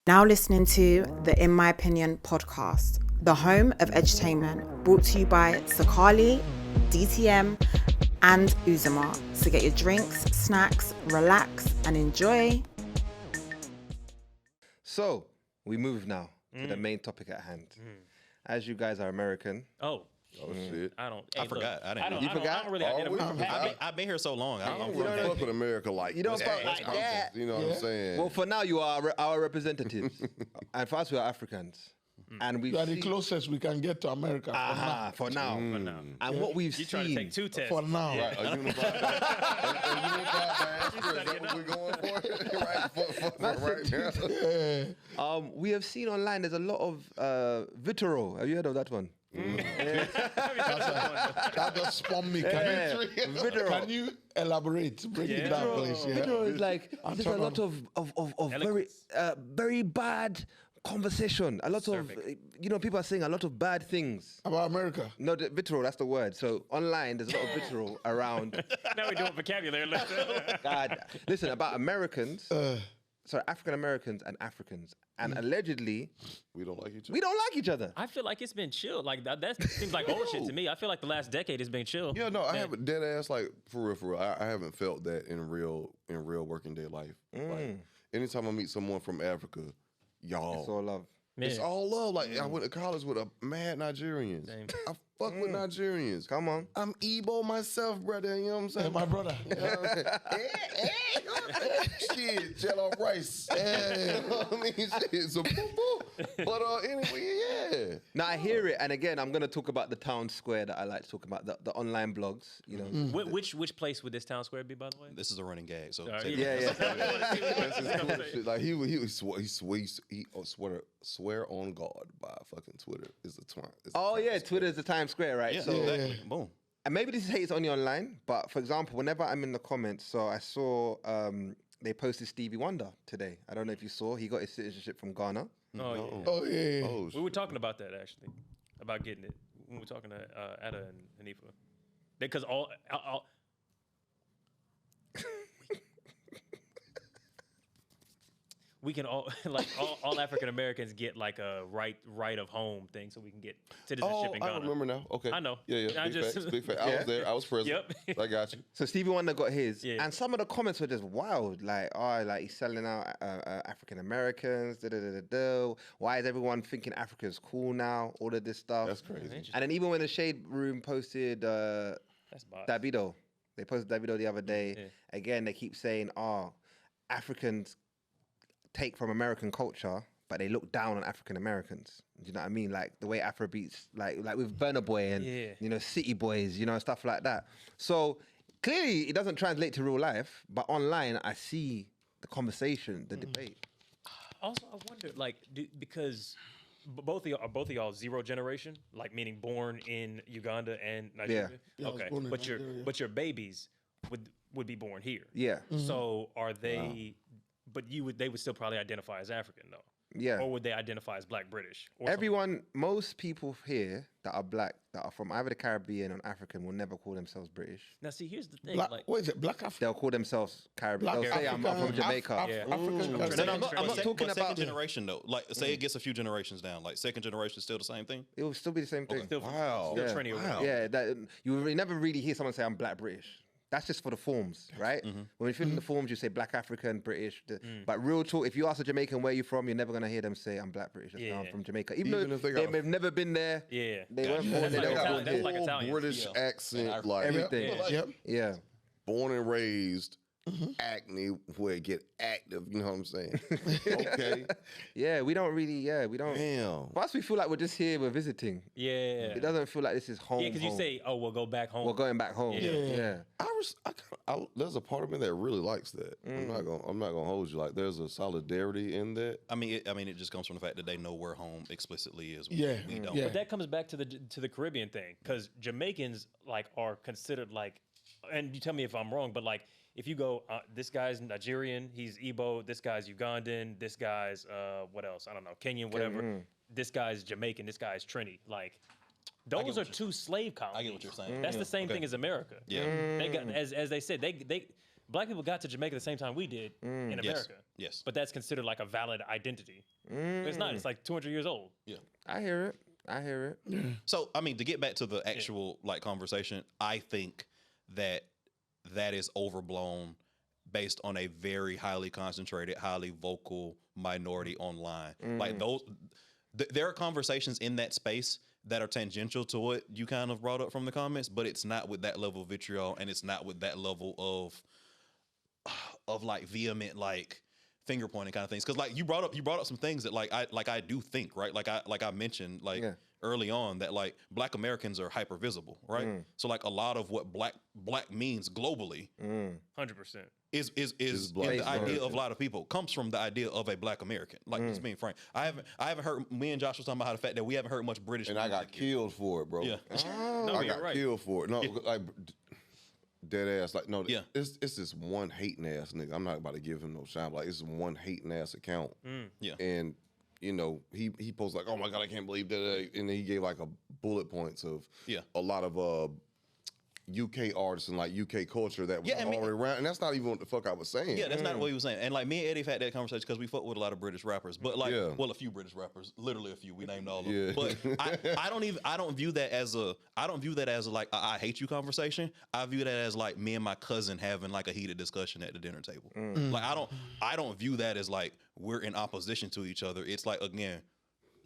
Now listening to the In My Opinion podcast, the home of edutainment, brought to you by Sakali, DTM, and Uzuma. So get your drinks, snacks, relax, and enjoy. So we move now to the main topic at hand. As you guys are American. Oh shit! I forgot. I didn't. You forgot? I don't really identify. I've been here so long. I don't You don't fuck fuck with America like You don't fuck like that. You know what I'm saying? Well, for now, you are our representatives. And for us, we are Africans. And we've You are the seen... closest we can get to America for now. And what we've You seen... trying to take two tests. for now. Right, a unified diaspora, is that what we're going for? right now. we have seen online, there's a lot of vitriol. Have you heard of that one? That just spun me. Can you elaborate? Break it down, please. Yeah. Vitriol is like, there's a lot of very bad conversation. A lot of, people are saying a lot of bad things. About America. No, vitriol, that's the word. So online, there's a lot of vitriol around. Now we're doing vocabulary. God, listen, about Americans, African Americans and Africans. And allegedly, We don't like each other. we don't like each other. I feel like it's been chill. Like that seems like old shit to me. I feel like the last decade has been chill. Yeah, no, I haven't dead ass like for real. I haven't felt that in real working day life. Like anytime I meet someone from Africa, y'all, It's all love. it's all love. Like I went to college with a mad Nigerians. Same. I fuck with Nigerians. Come on. I'm Igbo myself, brother. You know what I'm saying? Hey, my brother. You know what I'm saying? Shit, jello rice. You know what I mean? Shit, so boo boo. But anyway, yeah. Now I hear it, and again, I'm going to talk about the town square that I like to talk about, the online blogs. You know, Which place would this town square be, by the way? This is a running gag. So yeah. Swear on God by fucking Twitter is a twine. Twitter is the Times Square, right? yeah, So, exactly. Boom. and maybe this hates only online, but for example, whenever I'm in the comments, so I saw they posted Stevie Wonder today. I don't know if you saw. He got his citizenship from Ghana. Oh yeah. Oh, yeah. Oh, We were talking about that actually, about getting it when we were talking to Ada and Hanifa, because all we can all all African Americans get like a right of home thing, so we can get citizenship in Ghana. I remember now. Okay. I know. Yeah. I Big just- facts. Big facts. I was there. I was present. Yep. I got you. So Stevie Wonder got his, Yeah. and some of the comments were just wild, like he's selling out African Americans. Why is everyone thinking Africa's cool now? All of this stuff. That's crazy. And then even when the Shade Room posted That's bots. Davido, they posted Davido the other day. Yeah. Again, they keep saying, Africans take from American culture, but they look down on African Americans. Do you know what I mean? Like the way Afrobeats, like with Burna Boy and City Boys, stuff like that. So clearly, it doesn't translate to real life, but online, I see the conversation, the debate. Also, I wonder, like, because both of y'all zero generation, like meaning born in Uganda and Nigeria. Yeah, I was okay, born in but Nigeria. your babies would be born here. Yeah, So are they? But they would still probably identify as African though. yeah. Or would they identify as Black British? Or Most people here that are black, that are from either the Caribbean or African, will never call themselves British. Now, see, here's the thing. Black, like, what is it? Black Africa? They'll call themselves Caribbean. Black They'll say, I'm from Jamaica. African. No, I'm not talking But about... second generation though. Like say it gets a few generations down. Like second generation still the same thing. It will still be the same thing. still, Wow. still Yeah. Trini or whatever. Yeah, that you never really hear someone say I'm Black British. That's just for the forms, right? When you fill in the forms, you say Black African, British. But real talk, if you ask a Jamaican where you from, you're never gonna hear them say I'm Black British. I'm from Jamaica, even Even though if they they got have never been there. Yeah. They weren't born That's there. like They were Italian. born That's there. like Full Italians. British Yeah. accent, like Everything. Yeah. Yeah. born and raised, acne where it get active. You know what I'm saying? Okay. Yeah, we don't really. Yeah, we don't. Damn. For us, we feel like we're just here. We're visiting. Yeah. It doesn't feel like this is home. Yeah, because you home. say, "Oh, we'll go back home." we're going back home. Yeah. There's a part of me that really likes that. I'm not gonna hold you. Like there's a solidarity in that. I mean, it just comes from the fact that they know where home explicitly is. Yeah. We don't. Yeah. But that comes back to the Caribbean thing, because Jamaicans are considered like, and you tell me if I'm wrong, but like if you go, this guy's Nigerian, he's Igbo, this guy's Ugandan, this guy's what else? I don't know, Kenyan, whatever. This guy's Jamaican, this guy's Trini. Like those are two slave colonies. I get what you're saying. That's the same thing as America. Yeah. They got, as they said, they black people got to Jamaica the same time we did in America. Yes. But that's considered like a valid identity. It's not. It's like 200 years old. Yeah. I hear it. So, I mean, to get back to the actual like conversation, I think that is overblown based on a very highly concentrated, highly vocal minority online. Like those, there are conversations in that space that are tangential to what you kind of brought up from the comments, but it's not with that level of vitriol, and it's not with that level of like vehement like finger pointing kind of things. Because like you brought up some things that I do think, right, like I mentioned early on that like black Americans are hyper visible, right? So like a lot of what black means globally 100%. is black in the idea American. of a lot of people comes from the idea of a black American. Like just being frank, I haven't heard. Me and Josh was talking about how the fact that we haven't heard much British. And I got music here. killed for it, bro. Yeah. No, I you're got right. killed for it. No, like dead ass. Like no, Yeah. it's this one hating ass nigga. I'm not about to give him no shine. Like it's one hating ass account. Yeah. And you know he posted like, oh my god, I can't believe that, and then he gave like a bullet points of a lot of UK artists and like UK culture that was already around, and that's not even what the fuck I was saying. Yeah, that's not what he was saying. And like me and Eddie have had that conversation because we fuck with a lot of British rappers, but like, well, a few British rappers, literally a few. We named all of them. But I don't view that as a like a I hate you conversation. I view that as like me and my cousin having like a heated discussion at the dinner table. Like I don't view that as like we're in opposition to each other. It's like, again,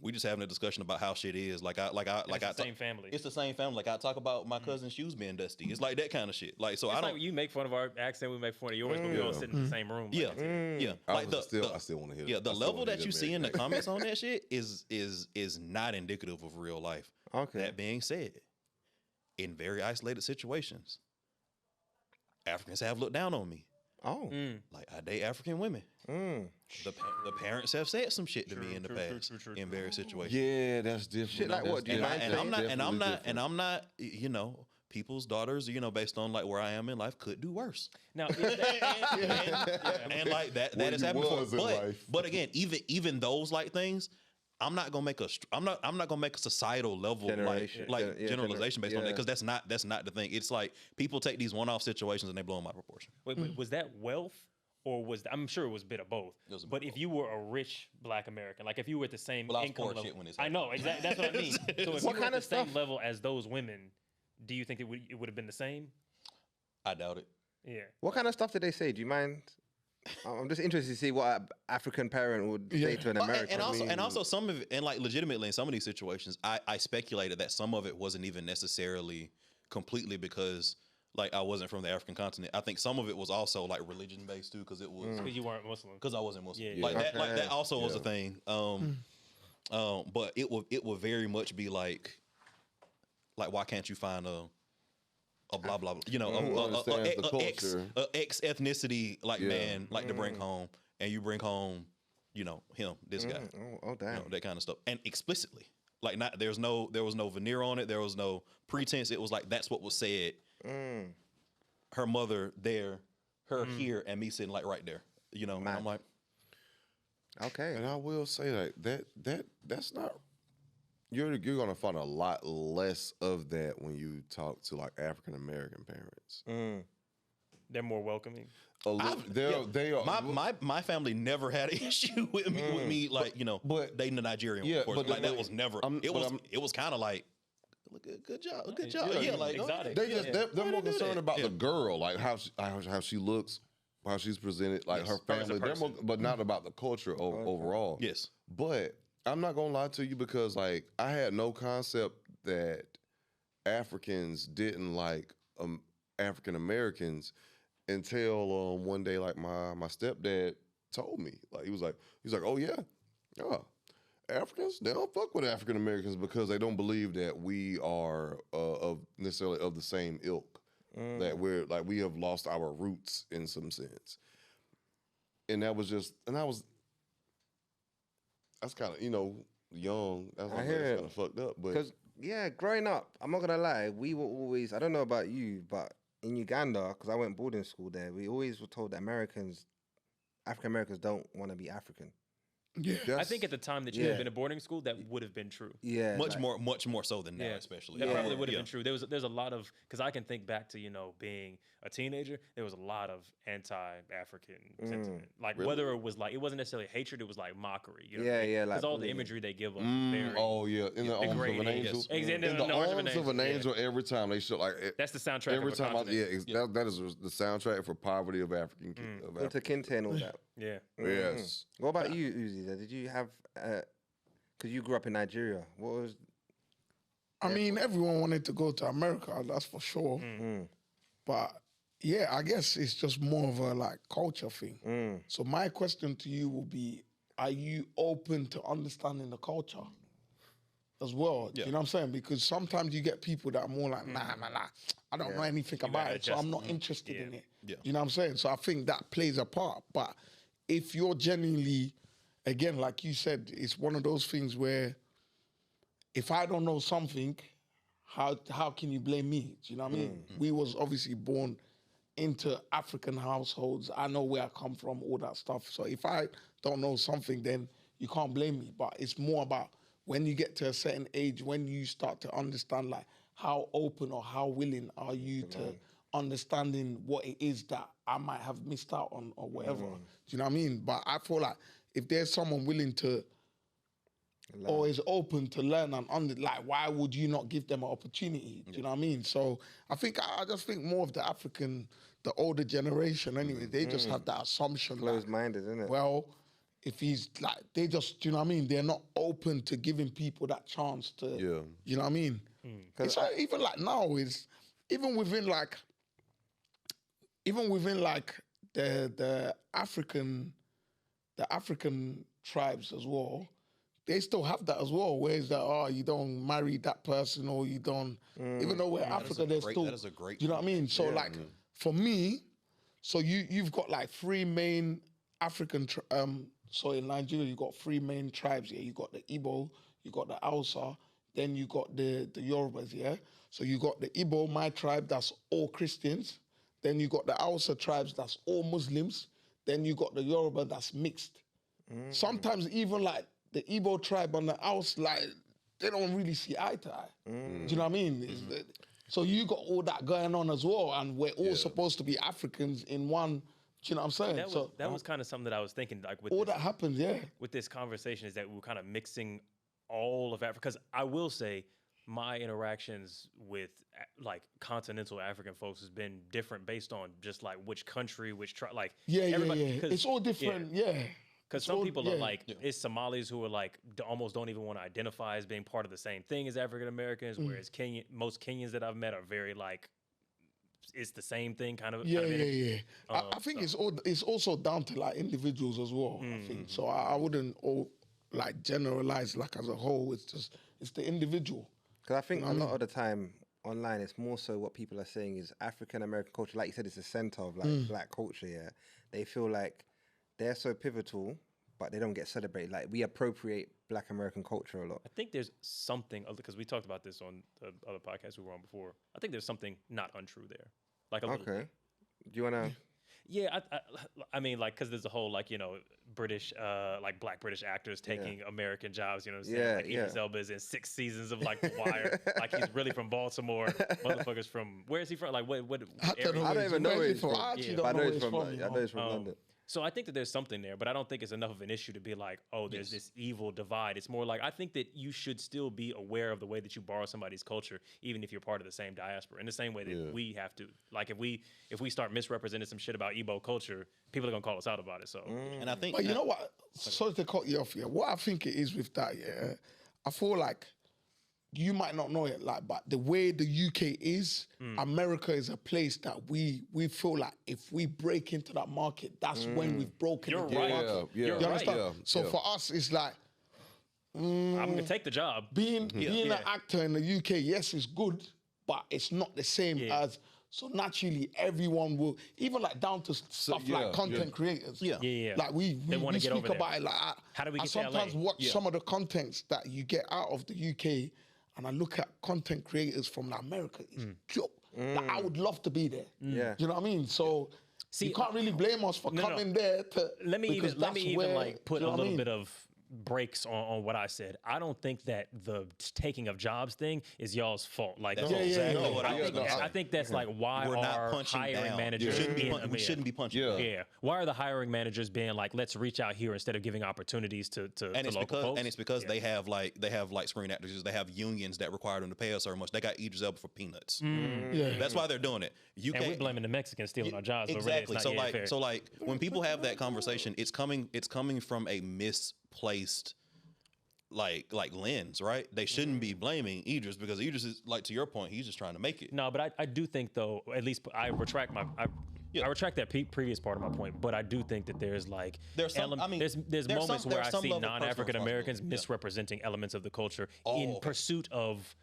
we just having a discussion about how shit is. It's the same family. It's the same family. Like I talk about my cousin's shoes being dusty. It's like that kind of shit. Like so, It's I don't. like you make fun of our accent, we make fun of yours, but we all sit in the same room. Yeah, yeah. I Like still want to hear. yeah, the I still level wanna hear that you them see in the American. comments on that shit is not indicative of real life. Okay. That being said, in very isolated situations, Africans have looked down on me. Oh. Like I date African women. The parents have said some shit to me in the past in various situations. Yeah, that's different. Shit like what? Do you mind And saying? I'm not, you know, people's daughters, you know, based on like where I am in life, could do worse. Now, is that, And like that Where has you happened was in before. life. But again, even those like things, I'm not gonna make a societal level generalization based on that, because that's not the thing. It's like people take these one-off situations and they blow them out of proportion. wait, was that wealth? Or I'm sure it was a bit of both. But if you were a rich black American, like if you were at the same Well, I was income poor as level, shit when this I know exactly. That's what I mean. So if What you were kind at of the same stuff? level as those women, do you think it would have been the same? I doubt it. Yeah. What kind of stuff did they say? Do you mind? I'm just interested to see what an African parent would say to an American. And also some of it, and like legitimately in some of these situations, I speculated that some of it wasn't even necessarily completely because like I wasn't from the African continent. I think some of it was also like religion based too, because it was Because you weren't Muslim. because I wasn't Muslim. Yeah, Like yeah. that also was a thing. But it would very much be like why can't you find a blah blah blah, you know, Who understands the culture. a ex ethnicity like man like to bring home, and you bring home, you know, this guy, Oh damn. you know, that kind of stuff, and explicitly, like not there was no veneer on it, there was no pretense. It was like that's what was said. Her mother there, her here, and me sitting like right there, you know. And I'm like, Okay. And I will say that's not. You're gonna find a lot less of that when you talk to like African American parents. They're more welcoming. They are. my family never had an issue with me like, you know, But- dating a Nigerian. yeah, of course. but Like that but was never. I'm- It but was I'm- it was kind of like, good job. Yeah, Yeah, like exotic. They just they're more do concerned that? about Yeah. the girl, like how she looks, how she's presented, like her Her as a family. They're more, person. but not about the culture overall. Yes. But I'm not gonna lie to you, because like I had no concept that Africans didn't like African Americans until one day, like my stepdad told me, like he's like, oh yeah, Africans, they don't fuck with African Americans because they don't believe that we are necessarily of the same ilk. That we have lost our roots in some sense. And that's kind of, you know, young. That's I hear kind of fucked up. But Because growing up, I'm not gonna lie, we were always, I don't know about you, but in Uganda, because I went boarding school there, we always were told that African Americans don't want to be African. Yeah. I think at the time that you had been at boarding school, that would have been true. Yeah, much more so than now, especially. That probably would have been true. There's a lot of, because I can think back to being a teenager. There was a lot of anti-African sentiment, like whether it was like, it wasn't necessarily hatred, it was like mockery. You know what I mean? like because all the bullying. imagery they give us. Very, Oh yeah, in the arms of an degrading. angel. Yes. In the arms of an angel. Every time they show like That's the soundtrack. every of a time continent. that is the soundtrack for poverty of African kids. Dr. Kinte and all that. Yeah. Yes. What about you, Uzi? Did you have? Because you grew up in Nigeria. What was? I mean, everyone wanted to go to America, that's for sure. But yeah, I guess it's just more of a like culture thing. So my question to you will be, are you open to understanding the culture as well? Yeah. You know what I'm saying? Because sometimes you get people that are more like, nah, I don't know anything about it, so I'm not interested in it. Yeah. You know what I'm saying? So I think that plays a part. But if you're genuinely, again, like you said, it's one of those things where if I don't know something, how can you blame me? Do you know what I mean? We was obviously born into African households. I know where I come from, all that stuff. So if I don't know something, then you can't blame me. But it's more about when you get to a certain age, when you start to understand like how open or how willing are you to understanding what it is that I might have missed out on or whatever. Do you know what I mean? But I feel like if there's someone willing to or is open to learn and like, why would you not give them an opportunity? Do you know what I mean? So I think I just think more of the older generation anyway, they just have that assumption. Closed-minded, isn't it? Well, if he's like, they just, do you know what I mean? They're not open to giving people that chance to, you know what I mean? It's like, even like now, is even within like the African tribes as well, they still have that as well. Where is that? You don't marry that person, or you don't. Even though we're Africa, there's still. That is a great. Do you know what I mean? So like, for me, so you've got like three main African. So in Nigeria, you got three main tribes. Yeah, you got the Igbo, you got the Hausa, then you got the Yorubas. Yeah, so you got the Igbo, my tribe, that's all Christians. Then you got the Hausa tribes, that's all Muslims. Then you got the Yoruba, that's mixed. Sometimes even like the Igbo tribe on the house, like, they don't really see eye to eye. Do you know what I mean? So you got all that going on as well, and we're all supposed to be Africans in one. Do you know what I'm saying? That was kind of something that I was thinking, like with all that happens, with this conversation, is that we're kind of mixing all of Africa. Because I will say, my interactions with like continental African folks has been different based on just like which country, which tribe, like It's all different, Because some people are like, it's Somalis who are like, almost don't even want to identify as being part of the same thing as African Americans, whereas most Kenyans that I've met are very like, it's the same thing kind of. I think it's also down to like individuals as well. I think so. I wouldn't like generalize like as a whole. It's the individual. Because I think a lot of the time online, it's more so what people are saying is African American culture. Like you said, it's the center of like black culture. Yeah, they feel like they're so pivotal, but they don't get celebrated. Like we appropriate Black American culture a lot. I think there's something, because we talked about this on the other podcast we were on before. I think there's something not untrue there. Like a little bit. Do you want to? Yeah, I mean, like, because there's a whole, like, British, like, Black British actors taking American jobs, you know what I'm saying? Like, Idris Elba's in 6 seasons of, like, The Wire. Like, he's really from Baltimore. Motherfuckers from, where is he from? Like, what area? I don't even know where he's from. I know he's from London. So I think that there's something there, but I don't think it's enough of an issue to be like, oh, there's this evil divide. It's more like, I think that you should still be aware of the way that you borrow somebody's culture, even if you're part of the same diaspora. In the same way that we have to. Like, if we start misrepresenting some shit about Igbo culture, people are gonna call us out about it. So, and I think, but you know what? Sorry to cut you off here. What I think it is with that, I feel like you might not know it, like, but the way the UK is, America is a place that we feel like if we break into that market, that's when we've broken into the market. You're You understand? right. So for us, it's like I'm gonna take the job. being an actor in the UK. Yes, it's good, but it's not the same as. So naturally, everyone will, even like down to stuff like content creators. Like we get speak over there. about it. Like How do we I get to sometimes LA? watch some of the contents that you get out of the UK, and I look at content creators from like America. It's dope. Like, I would love to be there. Yeah. You know what I mean? So See, you can't really blame us for coming there. Let me even like put a little bit of breaks on what I said. I don't think that the taking of jobs thing is y'all's fault. Like, That's exactly what I think that's like why we're not are punching hiring down. managers We shouldn't be punching down. Yeah. Why are the hiring managers being like, let's reach out here instead of giving opportunities to local folks? And it's because they have like screen actors. They have unions that require them to pay us so much. They got Idris Elba for peanuts. That's why they're doing it. And we're blaming the Mexicans stealing our jobs. Exactly. But really So like when people have that conversation, it's coming from a misplaced like lens, right? They shouldn't be blaming Idris because Idris is, like, to your point, he's just trying to make it. No, but I do think though, at least I retract that previous part of my point, but I do think that there's like there's moments where I see non-African Americans misrepresenting elements of the culture in pursuit of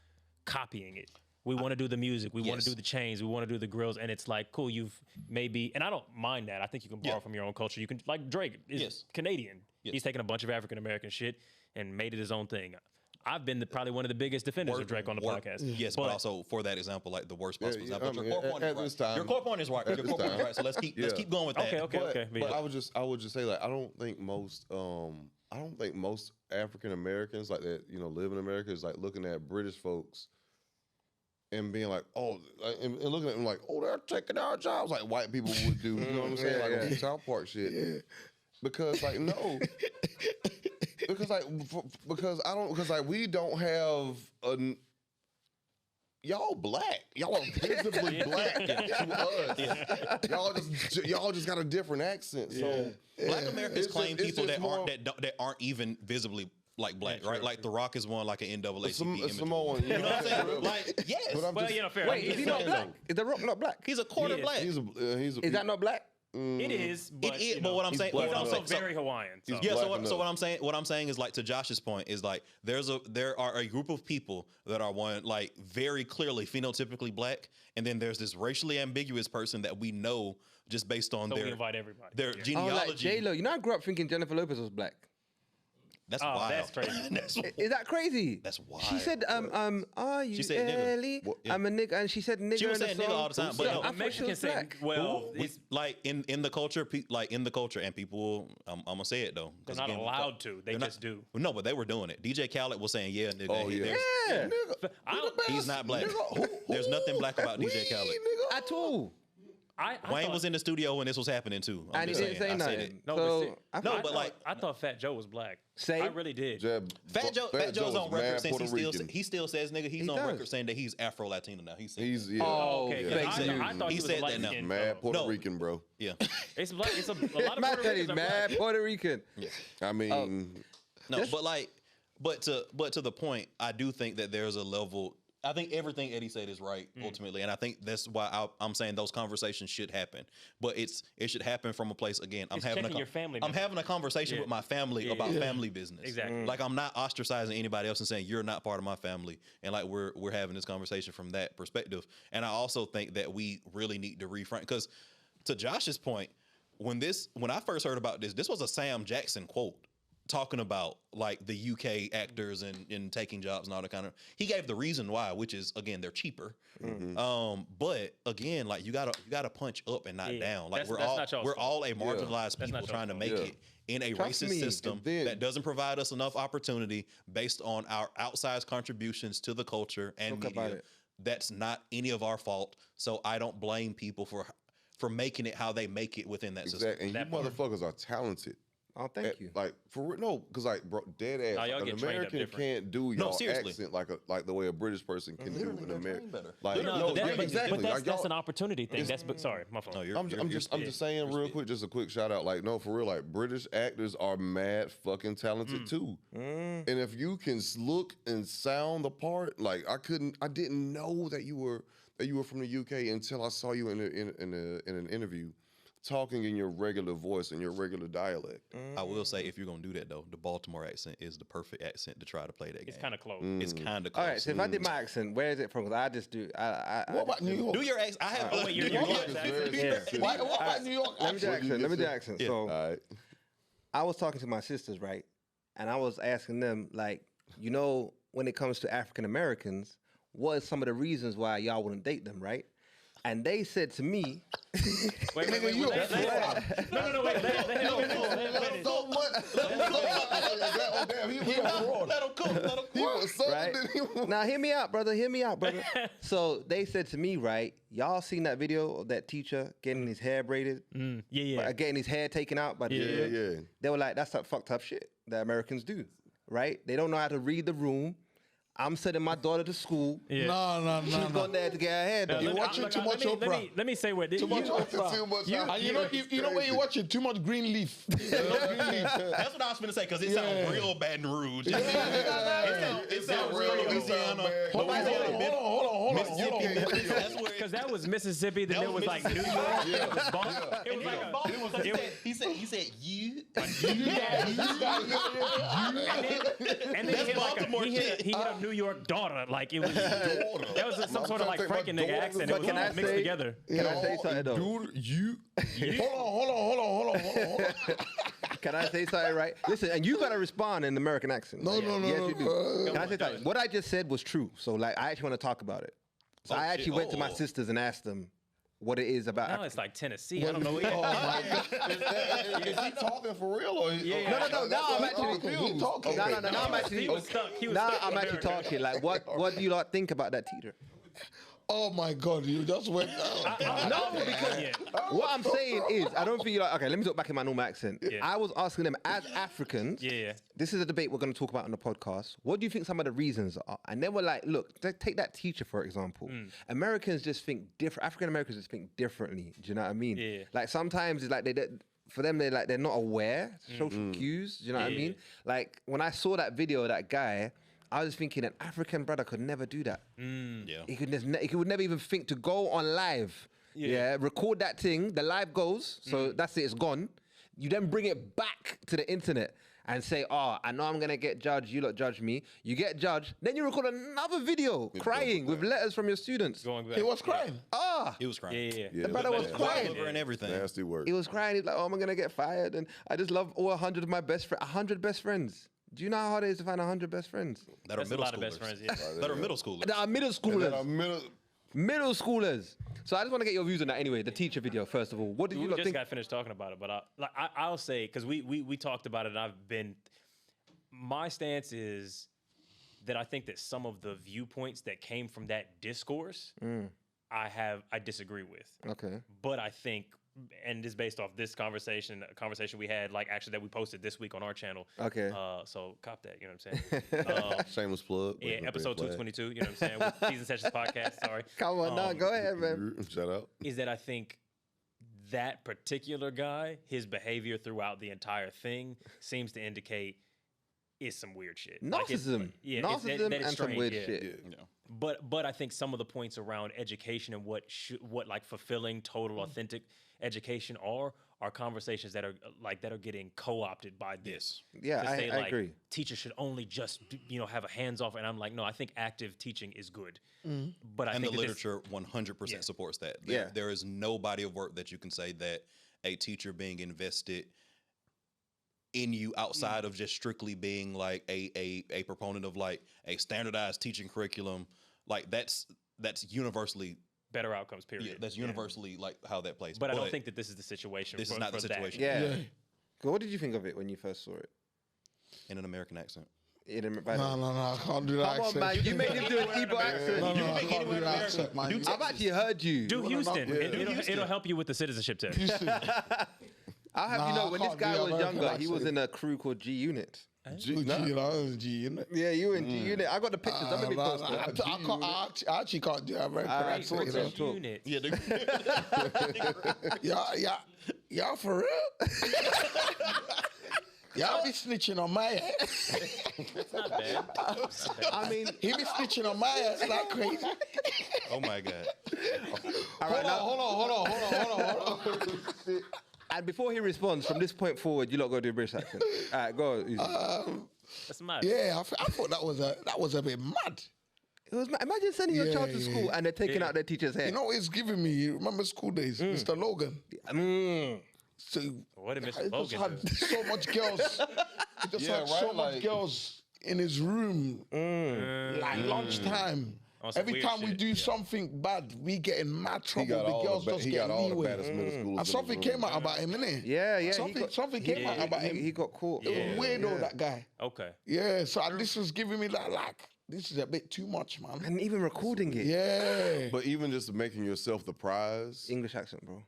copying it. We want to do the music, we want to do the chains, we want to do the grills, and it's like, cool, you've maybe, and I don't mind that. I think you can borrow from your own culture. You can, like Drake is Canadian. He's taking a bunch of African American shit and made it his own thing. I've been probably one of the biggest defenders of Drake on the podcast. Yes, but also for that example, like the worst possible example. Your core point is right. Your core point is right. So let's keep going with that. Okay. But I would just say, like, I don't think most African Americans like that, live in America is like looking at British folks and being like, and looking at them like, they're taking our jobs like white people would do. You know what I'm saying? Like on South Park shit. Yeah. Because like no. Because we don't have y'all black. Y'all are visibly black to us. Y'all just got a different accent. So Black Americans claim people that aren't even visibly like black, right? Like The Rock is one like an NAACP Samoan. You know what I'm saying? Like, yes. Fair. Wait, is he not black? Is The Rock not black? He's a quarter black. Is that not black? It is, but but what I'm saying, he's also very Hawaiian. So. Yeah. So what I'm saying is, like, to Josh's point is like there are a group of people that are one like very clearly phenotypically black, and then there's this racially ambiguous person that we know just based on we invite everybody. Their genealogy. Like J-Lo. I grew up thinking Jennifer Lopez was black. That's wild. That's crazy. Is that crazy? That's wild. She said, are you Ellie? I'm a nigga, and she said nigga. She was saying nigga all the time, but no, a Mexican say, well, it's like in the culture, and people. I'm gonna say it though. They're not allowed to. They just do. No, but they were doing it. DJ Khaled was saying, yeah, nigga. Oh yeah. He's not black. There's nothing black about DJ Khaled at all. Wayne was in the studio when this was happening too. And he didn't say nothing. I thought Fat Joe was black. I really did. Fat Joe's on record since he still says nigga. He's on record saying that he's Afro Latino now. I thought he said that now. Mad Puerto Rican, bro. Yeah, it's a lot of Puerto Ricans. Mad Puerto Rican. Yeah. I mean, no, but to the point, I do think that there's a level. I think everything Eddie said is right ultimately, and I think that's why I'm saying those conversations should happen. But it should happen from a place again. I'm having a conversation with my family about family business. Exactly. Like I'm not ostracizing anybody else and saying you're not part of my family, and like we're having this conversation from that perspective. And I also think that we really need to reframe, because to Josh's point, when I first heard about this was a Sam Jackson quote, talking about like the UK actors and taking jobs and all that kind of. He gave the reason why, which is again they're cheaper. But again, like you gotta punch up and not down. Like we're all a marginalized people trying to make it in a racist system that doesn't provide us enough opportunity based on our outsized contributions to the culture and media. That's not any of our fault. So I don't blame people for making it how they make it within that system. And you motherfuckers are talented. Oh, thank you. Like for no, because like bro, dead ass. Like, an American can't do y'all accent like the way a British person can do an American. Like exactly. But that's an opportunity thing. Sorry, my fault. No, I'm just saying real quick, just a quick shout out. Like no, for real, like British actors are mad fucking talented too. And if you can look and sound the part, like I didn't know that you were from the UK until I saw you in an interview, talking in your regular voice and your regular dialect. I will say, if you're gonna do that though, the Baltimore accent is the perfect accent to try to play that game. It's kind of close. It's kind of close. All right, so if I did my accent, where is it from? Because I just do. What about New York? Do your accent. I have. Oh wait, your New York accent. What about New York? Let me do accent. Yeah. So I was talking to my sisters, right? And I was asking them, like, when it comes to African Americans, what are some of the reasons why y'all wouldn't date them, right? And they said to me, Wait. you Wait, a wait, fraud. no. Wait. Let him So much. Oh, damn, he was a fraud. Let him cook. He was so right? Now, hear me out, brother. So they said to me, right, y'all seen that video of that teacher getting his hair braided? Yeah. Getting his hair taken out by the Yeah. They were like, that's that fucked up shit that Americans do, right? They don't know how to read the room. I'm sending my daughter to school. Yeah. No. She's gone there to get her hair done. You're watching too much Oprah. Let me say what Too much Oprah. Too much. And you know what you're watching? Too much Greenleaf. That's what I was gonna say because it sounds real Baton Rouge. It sounds real Louisiana. Hold on. because that was Mississippi. Then there was like New York. It was Boston. He said you. And then he hit a New York daughter. Like it was. That was some sort of like Franken nigga accent. It was all mixed together. Can I say something though? Dude, you. Hold on. Can I say something, right? Listen, and you gotta respond in the American accent. No. Yes, you do. Can I say something? What I just said was true. So, like, I actually want to talk about it. So I actually went to my sisters and asked them what it is about. Now it's like Tennessee. I don't know. Is he talking for real or? No. Now I'm actually He's talking. No. Now I'm actually. He was stuck. Now I'm actually talking. Like, what do you lot think about that teacher? Oh my God, you just went down. No, because what I'm saying is, I don't think you're like, okay, let me talk back in my normal accent. Yeah. I was asking them as Africans, Yeah. this is a debate we're going to talk about on the podcast. What do you think some of the reasons are? And they were like, look, take that teacher, for example. Americans just think different. African Americans just think differently. Do you know what I mean? Yeah. Like sometimes it's like for them, they're not aware social cues. Do you know what I mean? Like when I saw that video of that guy, I was thinking an African brother could never do that. Yeah. He would never even think to go on live. Yeah. Record that thing. The live goes. So that's it. It's gone. You then bring it back to the internet and say, "Oh, I know I'm gonna get judged. You lot judge me." You get judged. Then you record another video crying with letters from your students. Going back. He was crying. He was crying. Yeah. The brother was crying. And everything. Nasty work. He was crying. He was like, "Oh, I'm gonna get fired." And I just love all 100 of my best friends. 100 best friends. Do you know how hard it is to find 100 best friends? That are That's a middle lot of schoolers. best friends. Yeah. That are middle schoolers. That are middle schoolers. Middle schoolers. So I just want to get your views on that anyway. The teacher video, first of all. What did you We lot just think? got finished talking about it, but I'll say because we talked about it. And my stance is that I think that some of the viewpoints that came from that discourse, I disagree with. Okay. But I think, and this is based off this conversation, a conversation we had, like actually that we posted this week on our channel. Okay. So cop that, you know what I'm saying? Shameless plug. Yeah, episode 222, you know what I'm saying? With Season Sessions podcast, sorry. Come on, now, go ahead, man. Shout out. Is that I think that particular guy, his behavior throughout the entire thing seems to indicate is some weird shit. Narcissism. Narcissism that it's and some strange, weird yeah. shit. But I think some of the points around education and what like fulfilling, total, authentic education are conversations that are getting co-opted by this. Yeah, To I say, like, agree. Teachers should only just have a hands off, and I'm like, no, I think active teaching is good. But I And think the that this- literature 100% supports that. Yeah. There is no body of work that you can say that a teacher being invested in you outside of just strictly being like a proponent of like a standardized teaching curriculum, like that's universally better outcomes. Period. yeah, that's universally like how that plays. But I don't think that this is the situation. this is for- not the for that. situation. Yeah. So what did you think of it when you first saw it? In an American accent. No, I can't do that Come on, accent. man. You made him do an Igbo accent. No, I can't do that accent, man. I've actually heard you. Do Houston. Yeah. It'll help you with the citizenship test. I'll have you Nah, know, when I this can't guy do was that younger, American he was accent. in a crew called G Unit. G, innit? Yeah, you in G Unit. I got the pictures. Let me post them. I actually can't do that American Alright, accent. talk, you know? talk. Unit. Yeah, Y'all for real? Y'all be snitching on my ass. It's not bad. I mean, He be snitching on my ass like crazy. oh my God. Hold on. and before he responds, from this point forward, you lot go do a British accent. All right, go. That's mad. Yeah, I thought that was a bit mad. It was, imagine sending your child to Yeah. school and they're taking out their teacher's hair. You know what it's giving me? You remember school days, Mr. Logan? So What did Mr. it just Logan had do? so much girls. It just Yeah, had so right, much like- girls in his room, like lunchtime. On some Every weird time we shit, do yeah. something bad, we get in mad He trouble. got The all girls the just he get got all the leeway. baddest middle schoolers. And something came out about him, innit? Yeah. Something He came out about him. He got caught. It was weirdo, that guy. Okay. Yeah, so this was giving me that, like, this is a bit too much, man. And even recording it. Yeah. But even just making yourself the prize. English accent, bro.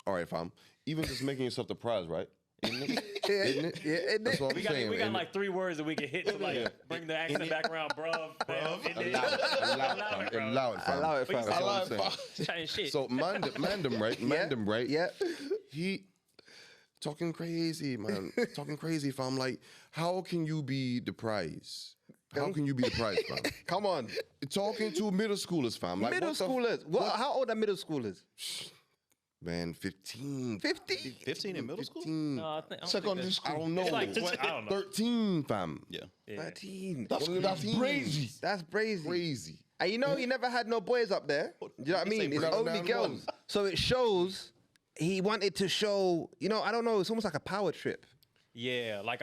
All right, fam. Even just making yourself the prize, right? Isn't it? Yeah, That's what I'm We got saying. like 3 words that we can hit to like bring the accent back around, bruv. Allow it, fam. That's what I'm saying. Chatting shit. So Mandem, right? Mandem, right? Yeah. He talking crazy, man. Talking crazy, fam. Like, how can you be the prize? How can you be the prize, fam? Come on. Talking to middle schoolers, fam. Like, Middle schoolers. How old are middle schoolers? Man, 15. 50? 15 in middle school? 15. No, I don't Secondary think school. I don't know. It's like 20, I don't know. 13, fam. Yeah. Yeah. 13. That's crazy. That's brazy. Crazy. And you know he never had no boys up there. Do you know what I He say mean? It's Breakout only down girls. one. So it shows he wanted to show, I don't know, it's almost like a power trip. Yeah, like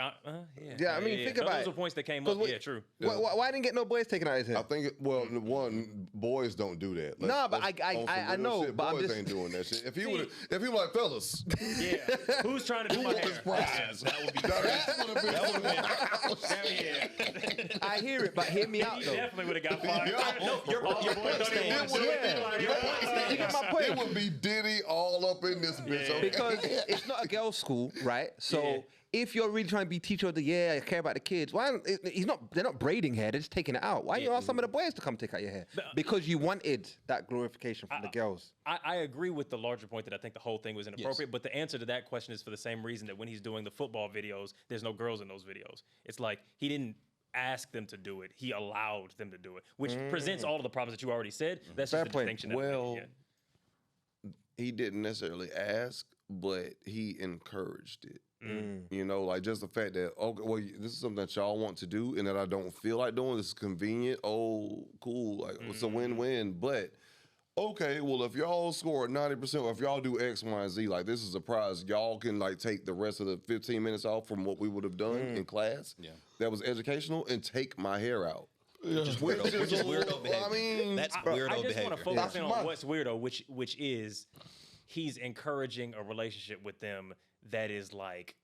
Yeah, I mean, think about Those it. are points that came up. 'Cause Yeah, true. Why didn't get no boys taken out his head? I think, one, boys don't do that. Nah, but on I some real know, shit, but I'm boys just- ain't doing that shit. If he was like, fellas, Yeah. Who's trying to do my hair? prize. That would be I hear it, but hear me out He though. definitely would have got fired. No, your point stands. You get my point? It would be Diddy all up in this bitch. Okay? Because it's not a girls' school, right? So Yeah. if you're really trying to be teacher of the year, I care about the kids. Why? They're not braiding hair. They're just taking it out. Why you ask some of the boys to come take out your hair? Because you wanted that glorification from the girls. I agree with the larger point that I think the whole thing was inappropriate, but the answer to that question is for the same reason that when he's doing the football videos, there's no girls in those videos. It's like he didn't ask them to do it. He allowed them to do it, which presents all of the problems that you already said. That's Fair just the point. distinction. Well, Yeah. he didn't necessarily ask, but he encouraged it. Like just the fact that, okay, well, this is something that y'all want to do and that I don't feel like doing. This is convenient. Oh, cool. Like, it's a win-win. But, okay, well, if y'all score 90%, or if y'all do X, Y, and Z, like, this is a prize. Y'all can, like, take the rest of the 15 minutes off from what we would have done in class. Yeah. That was educational, and take my hair out. Which is weirdo behavior. I mean, That's I weirdo just behavior. want to focus in That's on what's weirdo, which is he's encouraging a relationship with them that is like,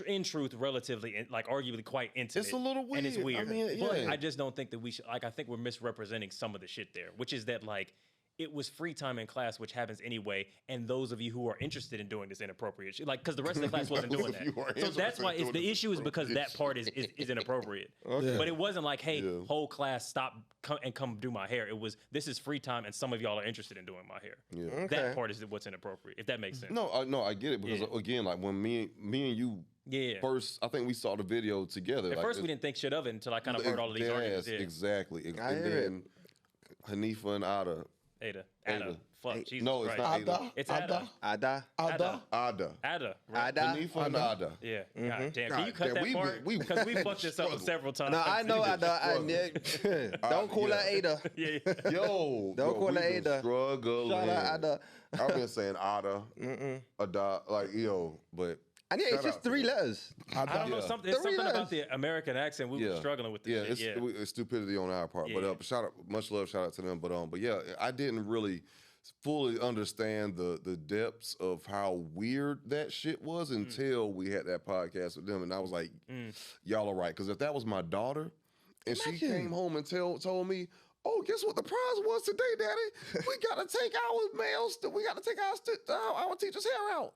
in truth, relatively, like arguably quite intimate. It's a little and it's weird. weird. I mean, But yeah. I just don't think that we should. Like, I think we're misrepresenting some of the shit there, which is that like it was free time in class, which happens anyway. And those of you who are interested in doing this inappropriate shit, like, because the rest of the class wasn't doing Those of you who are that. So that's why interested in the doing issue is because that part is inappropriate. But it wasn't like, hey, whole class stop and come do my hair. It was, this is free time and some of y'all are interested in doing my hair. Yeah. That part is what's inappropriate, if that makes sense. No, I get it because again, like when me and you first, I think we saw the video together. At first, we didn't think shit of it until I kind of heard all of these arguments. Yeah. Exactly. I And hear then Hanifa and Ada. Ada. Fuck, Jesus No, it's Christ. not Ada. It's Ada. Ada. Ada. Ada. Right? Ada. Hanifa and Ada. Yeah. God damn. Can you God cut damn, that we part? been- Because we fucked this up struggled. several times. No, I know Ada. Don't call her Ada. Yeah. Yo, Don't call we her been Ada. struggling. Shout out Ada. I've been saying Ada, like but. And yeah, it's shout just out to 3 them. letters. I don't know. Yeah. It's something letters. about the American accent. We were struggling with Yeah, this shit. it's stupidity on our part. Yeah. But shout out, much love, shout out to them. But yeah, I didn't really fully understand the depths of how weird that shit was until we had that podcast with them, and I was like, y'all are right. Because if that was my daughter, and she came home and told me, oh, guess what the prize was today, Daddy? We gotta take our teacher's hair out.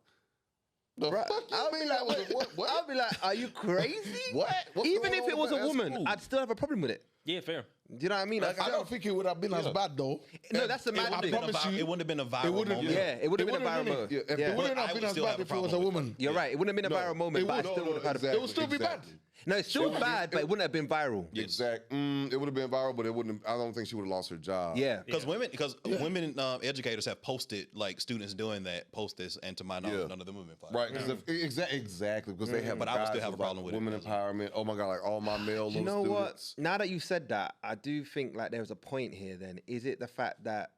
The fuck you I'll be mean like, that was what? I'll be like, are you crazy? What? What's Even going if on it was with a that? woman, That's cool. I'd still have a problem with it. Yeah, fair. Do you know what I mean? I don't think it would have been as bad though. No, that's the mad I thing. promise you, It wouldn't have been a viral wouldn't- moment. Yeah, it would have been a wouldn't have viral been moment. Yeah, if Yeah. It wouldn't I have would been as still have bad a if it was a problem with woman. You're right. It wouldn't have been a viral moment, but I still would have had a It would still be bad. No, it's still bad, but it wouldn't have been viral. Exact. It would have been viral, but it wouldn't. I don't think she would have lost her job. Yeah. Because women educators have posted, like, students doing that, post this, and to my knowledge, none of them have been fired. Right. Because exactly because they have. But I would still guides have a about problem with it. women empowerment. Oh my god! Like all my male You little know what? students. Now that you said that, I do think like there's a point here. Then is it the fact that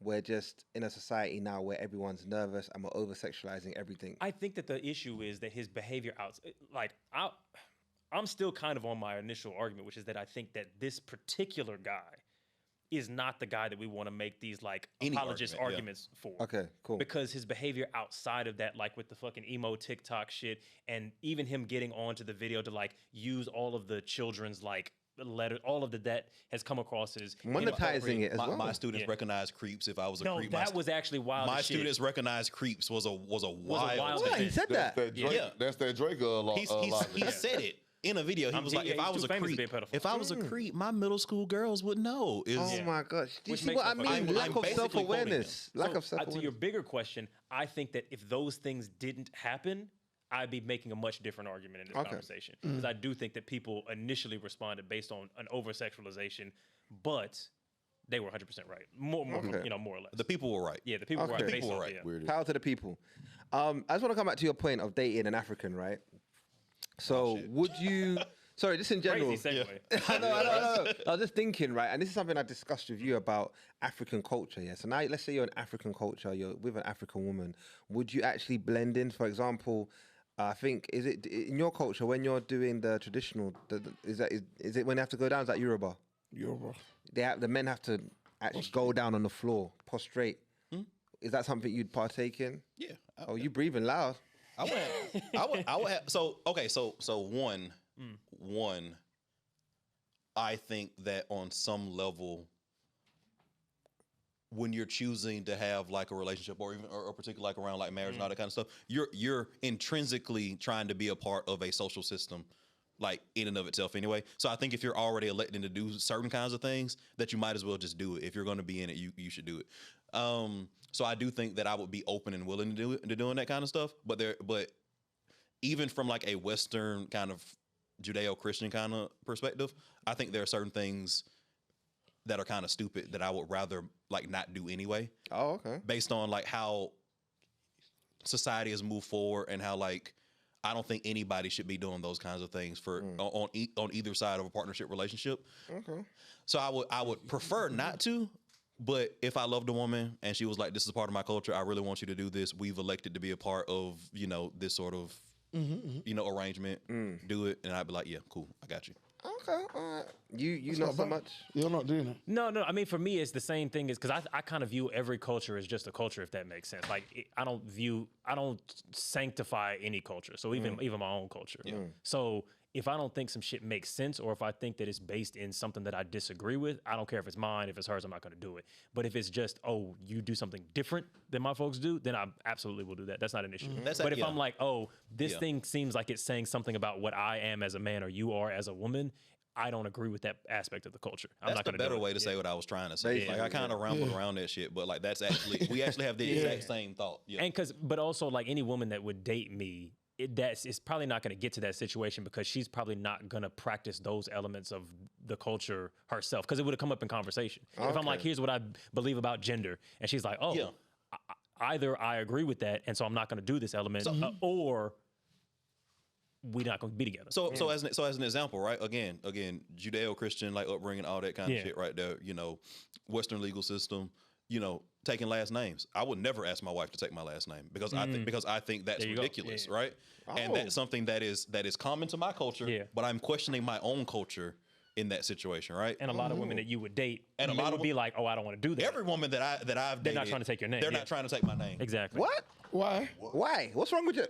we're just in a society now where everyone's nervous and we're over sexualizing everything? I think that the issue is that his behavior I'm still kind of on my initial argument, which is that I think that this particular guy is not the guy that we want to make these like apologist arguments for. Okay, cool. Because his behavior outside of that, like with the fucking emo TikTok shit, and even him getting onto the video to like use all of the children's like letter, all of that has come across as monetizing it as well. My students recognize creeps if I was a creep. That was actually wild. My students recognize creeps was a wild. What? He said that. That's that Drake He said it. In a video, he was like, "If I was a creep, my middle school girls would know." Oh my gosh! Do you see what I mean? Lack of self-awareness. Lack of self-awareness. To your bigger question, I think that if those things didn't happen, I'd be making a much different argument in this conversation, because I do think that people initially responded based on an over-sexualization, but they were 100% right. More or less. The people were right. Yeah, the people were right. The people were right. Power to the people. I just want to come back to your point of dating an African, right? So would you? Sorry, just in general. Crazy segue. I know. I was just thinking, right, and this is something I discussed with you about African culture. Yeah. So now, let's say you're an African culture, you're with an African woman. Would you actually blend in? For example, I think is it in your culture when you're doing the traditional? Is it when they have to go down? Is that Yoruba? Yoruba. The men have to actually go down on the floor, prostrate. Is that something you'd partake in? Yeah. Oh, you breathing loud. I would have. So one, I think that on some level, when you're choosing to have like a relationship or even or particularly like around like marriage and all that kind of stuff, you're intrinsically trying to be a part of a social system, like in and of itself anyway. So I think if you're already electing to do certain kinds of things, that you might as well just do it. If you're going to be in it, you should do it. So I do think that I would be open and willing to doing that kind of stuff. But even from like a Western kind of Judeo-Christian kind of perspective, I think there are certain things that are kind of stupid that I would rather like not do anyway. Oh, okay. Based on like how society has moved forward and how like I don't think anybody should be doing those kinds of things for on either side of a partnership relationship. Okay. So I would prefer not to. But if I loved a woman and she was like, "This is a part of my culture. I really want you to do this. We've elected to be a part of, this sort of, arrangement. Do it." And I'd be like, "Yeah, cool. I got you." Okay, all right. You not so much. You're not doing it. No. I mean, for me, it's the same thing. Is because I kind of view every culture as just a culture, if that makes sense. Like I don't sanctify any culture. So even my own culture. Yeah. So if I don't think some shit makes sense, or if I think that it's based in something that I disagree with, I don't care if it's mine, if it's hers, I'm not going to do it. But if it's just, oh, you do something different than my folks do, then I absolutely will do that. That's not an issue. But if I'm like, oh, this thing seems like it's saying something about what I am as a man or you are as a woman, I don't agree with that aspect of the culture. I'm not going to do it. That's the better way to say what I was trying to say. Like I kind of rambled around that shit, but like that's actually, we actually have the exact same thought. Yeah. And but also like any woman that would date me, it's probably not going to get to that situation because she's probably not going to practice those elements of the culture herself, because it would have come up in conversation. If I'm like, here's what I believe about gender, and she's like, oh, either I agree with that, and so I'm not going to do this element, or we're not going to be together. So as an example, right? Again, Judeo-Christian like upbringing, all that kind of shit, right there. Western legal system. Taking last names. I would never ask my wife to take my last name because I think that's ridiculous, right? And that's something that is common to my culture, but I'm questioning my own culture in that situation, right? And a lot of women that you would date, and a lot would be like, "Oh, I don't want to do that." Every woman that I've dated, they're not trying to take your name. They're not trying to take my name. Exactly. What? Why? Why? What's wrong with your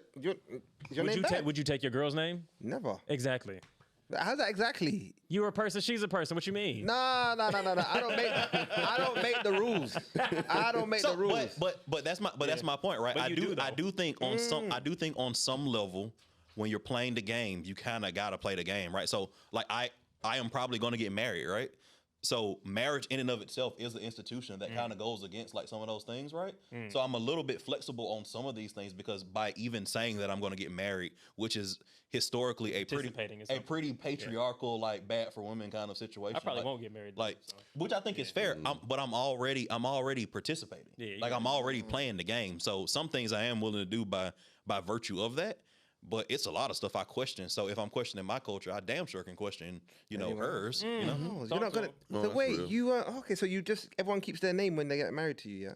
name? Would you take your girl's name? Never. Exactly. How's that exactly? You're a person, she's a person. What you mean? No. I don't make the rules. I don't make the rules. But that's my point, right? I do think on some level, when you're playing the game, you kind of gotta play the game, right? So like I am probably gonna get married, right? So marriage in and of itself is an institution that kind of goes against like some of those things, right? So I'm a little bit flexible on some of these things because by even saying that I'm going to get married, which is historically a pretty patriarchal, like bad for women kind of situation. I probably won't get married, which I think is fair. But I'm already participating. I'm already playing the game. So some things I am willing to do by virtue of that. But it's a lot of stuff I question. So if I'm questioning my culture, I damn sure can question, hers. You're not gonna. So wait, you okay? So everyone keeps their name when they get married to you, yeah?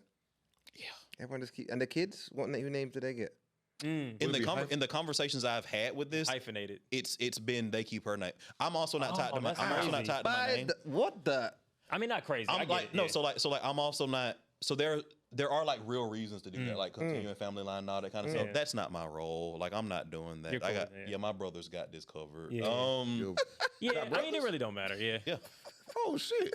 Yeah. Everyone just keep, and the kids, who names do they get? in the conversations I've had with this, hyphenated. It's been they keep her name. I'm also not tied to my. I'm also not tied to my name. What the? I mean, not crazy. I'm like no. So like I'm also not. So there are like real reasons to do that, like continuing family line and all that kind of stuff. That's not my role. Like I'm not doing that. You're I cool, got my brother's got this covered. Yeah. I mean, it really don't matter. Yeah. Oh shit.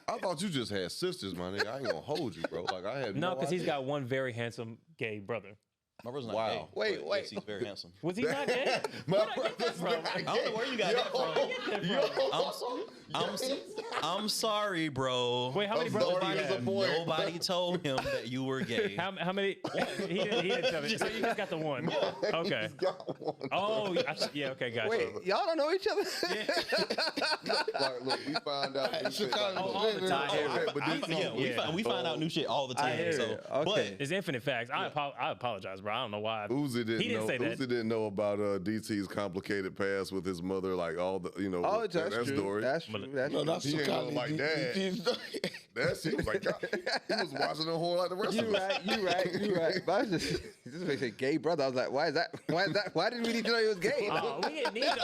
I thought you just had sisters, my nigga. I ain't gonna hold you, bro. Like I had No, because he's got one very handsome gay brother. My brother's not gay. Wait. Yes, he's very handsome. Was he not gay? My brother's not I don't know where you got that from. I'm sorry, bro. Wait, how many brothers do you have? Nobody told him that you were gay. How many? He didn't tell me. So you just got the one. Okay. got one. Oh, yeah. Okay, gotcha. Wait, y'all don't know each other? Look, we found out. all the time. We find out new shit all the time. Okay. It's infinite facts. I apologize, bro. I don't know why. Uzi He didn't know. say that. Uzi didn't know about DT's complicated past with his mother, like all the Oh, that's true. story. That's true. That's No, true. that's He ain't Sakali. know like that. That's he was like God. He was watching the whole like the rest of us. You right. But I was just makes a gay brother. I was like, why is that? Why didn't we need to know he was gay? We didn't need to.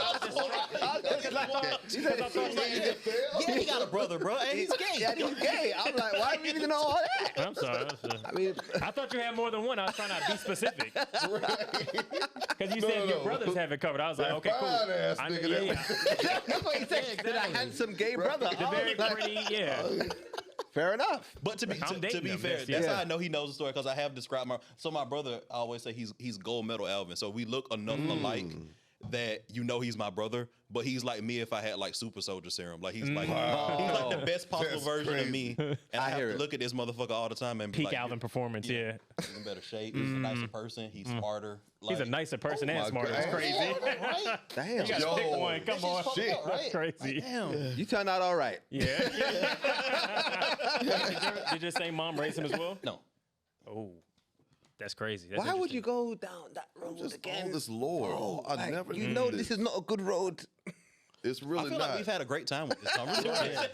Yeah, he got a brother, bro, and he's gay. Yeah, he's gay. I'm like, why do we need to know all that? I'm sorry. I mean, I thought you had more than one. I was trying to be specific. Because you said your brothers have it covered. I was like, okay, cool. Fine-ass I nigga mean, that's what he said. exactly. That handsome gay brother. The very pretty, yeah. Fair enough. But to be fair, that's how I know he knows the story because I have described my brother. I always say he's gold medal Alvin, so we look enough alike that you know he's my brother. But he's like me if I had like super soldier serum. Like he's like the best possible version of me, and I have to look at this motherfucker all the time and be Peak like, Alvin performance, yeah. He's in better shape. He's a nicer person. He's smarter. He's a nicer person and smarter. It's crazy. Right? Damn. You gotta pick one. Come on. Shit, That's crazy. Damn. You turned out all right. Yeah. Did your same mom raise him as well? No. Oh, that's crazy. That's Why would interesting. you go down that road Just again? all this lore. I Like, never you knew know this is not a good road. It's I really feel not. like we've had a great time with this conversation.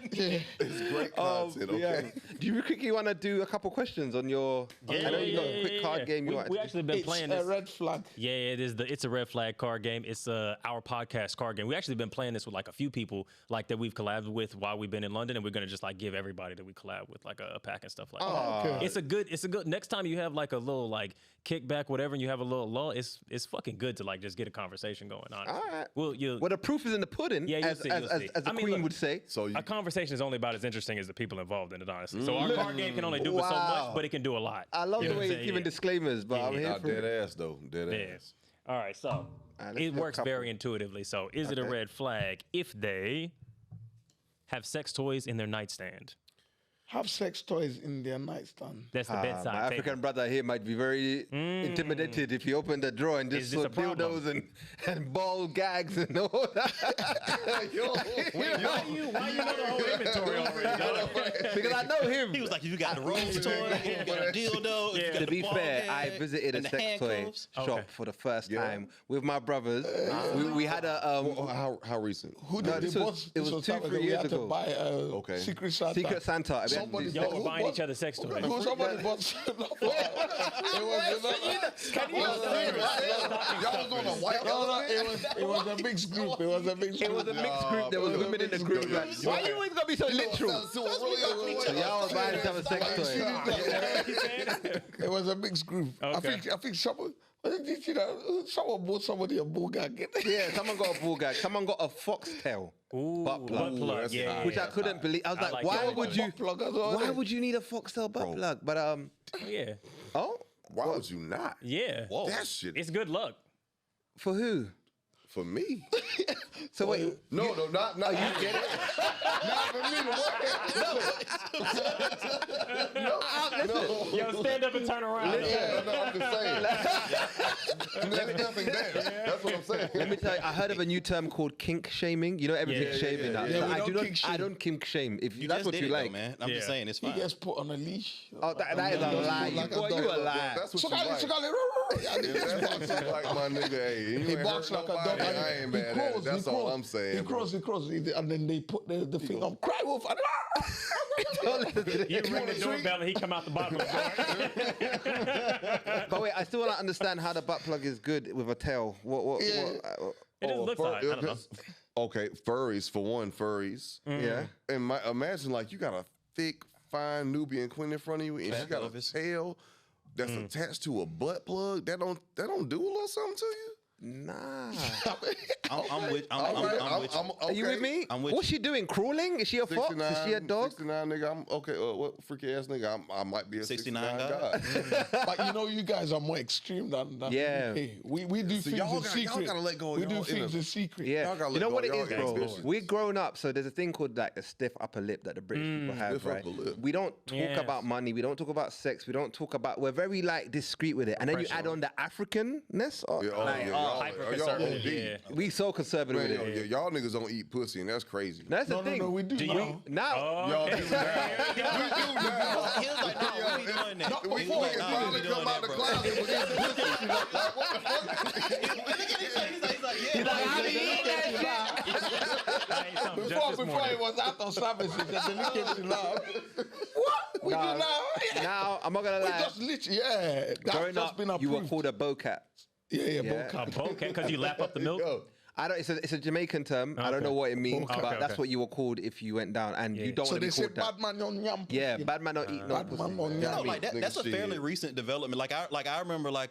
It's great content. Okay. Do you quickly want to do a couple questions on your? I know you got a quick card game. We actually been playing It's this. a red flag. Yeah, it is It's a red flag card game. It's our podcast card game. We actually been playing this with like a few people like that we've collabed with while we've been in London, and we're gonna just like give everybody that we collab with like a pack and stuff like that. Okay. It's a good. Next time you have like a little like kickback, whatever, and you have a little lull, it's fucking good to like just get a conversation going on. All right. Well, Well, the proof is in the pudding. Yeah, you'll as see, you'll see. the I mean, queen look, would say. So you, a conversation is only about as interesting as the people involved in it, honestly. So our card game can only do so Wow. much, but it can do a lot. I love You the know way what you're I'm giving saying? disclaimers, but I'm here not for dead ass though. Dead Yeah. ass. All right, so let's it do a works couple. very intuitively. So is it a red flag if they have sex toys in their nightstand? Have sex toys in their nightstand. That's the bedside My table. African brother here might be very intimidated if he opened the drawer and just Is this saw a problem? dildos and ball gags and all that. Why you know the whole inventory already? Because I know him. He was like, you got the rose toy, you got a dildo. you got To the be ball fair, gag, I visited a and the sex toy handcuffs. shop Okay. for the first time with my brothers. We had a How recent? Who No, did this they was- bought? it was this 2, time 3 ago, we years had to ago. buy Okay. Secret Santa. Secret Santa. event. Somebody Y'all were Who buying bought- each other sex toys. Who somebody bought? Y'all was on a white It was a mixed group. It was a mixed group. It was a mixed group. There was women in the group. Like, why you always gonna be so literal? So y'all was buying each other sex toys. It was a mixed group. Okay. I think someone. Someone bought somebody a bull gag. Yeah, someone got a bull gag. Someone got a foxtail Ooh, butt plug. plug. Yeah, Which I couldn't believe. I was like, like why that. would you? Butt plug as well, Why then. would you need a foxtail butt plug? But Yeah. oh, Why would you not? Yeah. Whoa. That shit It's good luck. for who? for me. So wait, No, not you get it. Not for me. No. Yo, stand up and turn around. Yeah, no, I'm just saying. There's nothing there. That's what I'm saying. let me tell you, I heard of a new term called kink shaming. You know, everything's Yeah, shaming now. yeah. So We I don't do not. kink shame. I don't kink shame. If You that's just what did you it, though, like, man. I'm just Yeah. saying, it's He fine. gets put on a leash. oh, that is a lie. Like Boy, you a lie. That's what Sukali, you like. Sukali, That's what you like, my nigga. Hey, you he ain't barks hurt like a dog. nobody. I ain't mad at it. That's all I'm saying. He bro. crows, and then they put the thing on. Cry wolf. And You ring the doorbell and he come out the bottom of the door. But wait, I still want to understand how the butt plug is good with a tail. What It just looks like, I don't know. Okay, furries for one, furries. Yeah. And imagine like you got a thick, fine Nubian queen in front of you, and she got a tail that's attached to a butt plug. That don't do a little something to you? Nah. I'm with you. Are you with me? I'm with What's she doing? Crawling? Is she a fox? Is she a dog? 69 nigga. I'm okay. What freaky ass nigga? I might be a 69 guy. But you know, you guys are more extreme than Yeah. me. We do things in secret. Y'all gotta let go of We do y'all things inner- in secret. Yeah. Y'all gotta You know let what go it of is, y'all bro? ambitions. We're grown up, so there's a thing called like a stiff upper lip that the British people have, Stiff right? upper lip. We don't talk Yes. about money. We don't talk about sex. We don't talk about. We're very like discreet with it, and then you add on the Africanness. Hyper-conservative, OD. yeah. We so conservative Man, with it. y'all niggas don't eat pussy, and that's crazy. That's the thing. No, we do. Now, Y'all do now. He was like, no, we be doing that. We He was like, can no, we finally be doing come out that, the bro. closet with this pussy. Like, what the fuck? He's like, how do you eat that I ate something just Before this it morning. was out on services, the delicate love. What? We do now? now, I'm not gonna We lie. just literally, yeah. That's Growing just up, been approved. you were called a bocat. Yeah, Yeah. bocap. Okay, because you lap up the milk. Yo, I don't. It's a Jamaican term. I don't Okay. know what it means, Okay, but that's okay. what you were called if you went down, and you don't So want to they be say called that. bad man on yam. Yeah, bad man don't eat no Bad pussy. man on No, yam. like that's a Nigga, fairly shit. recent development. Like I remember like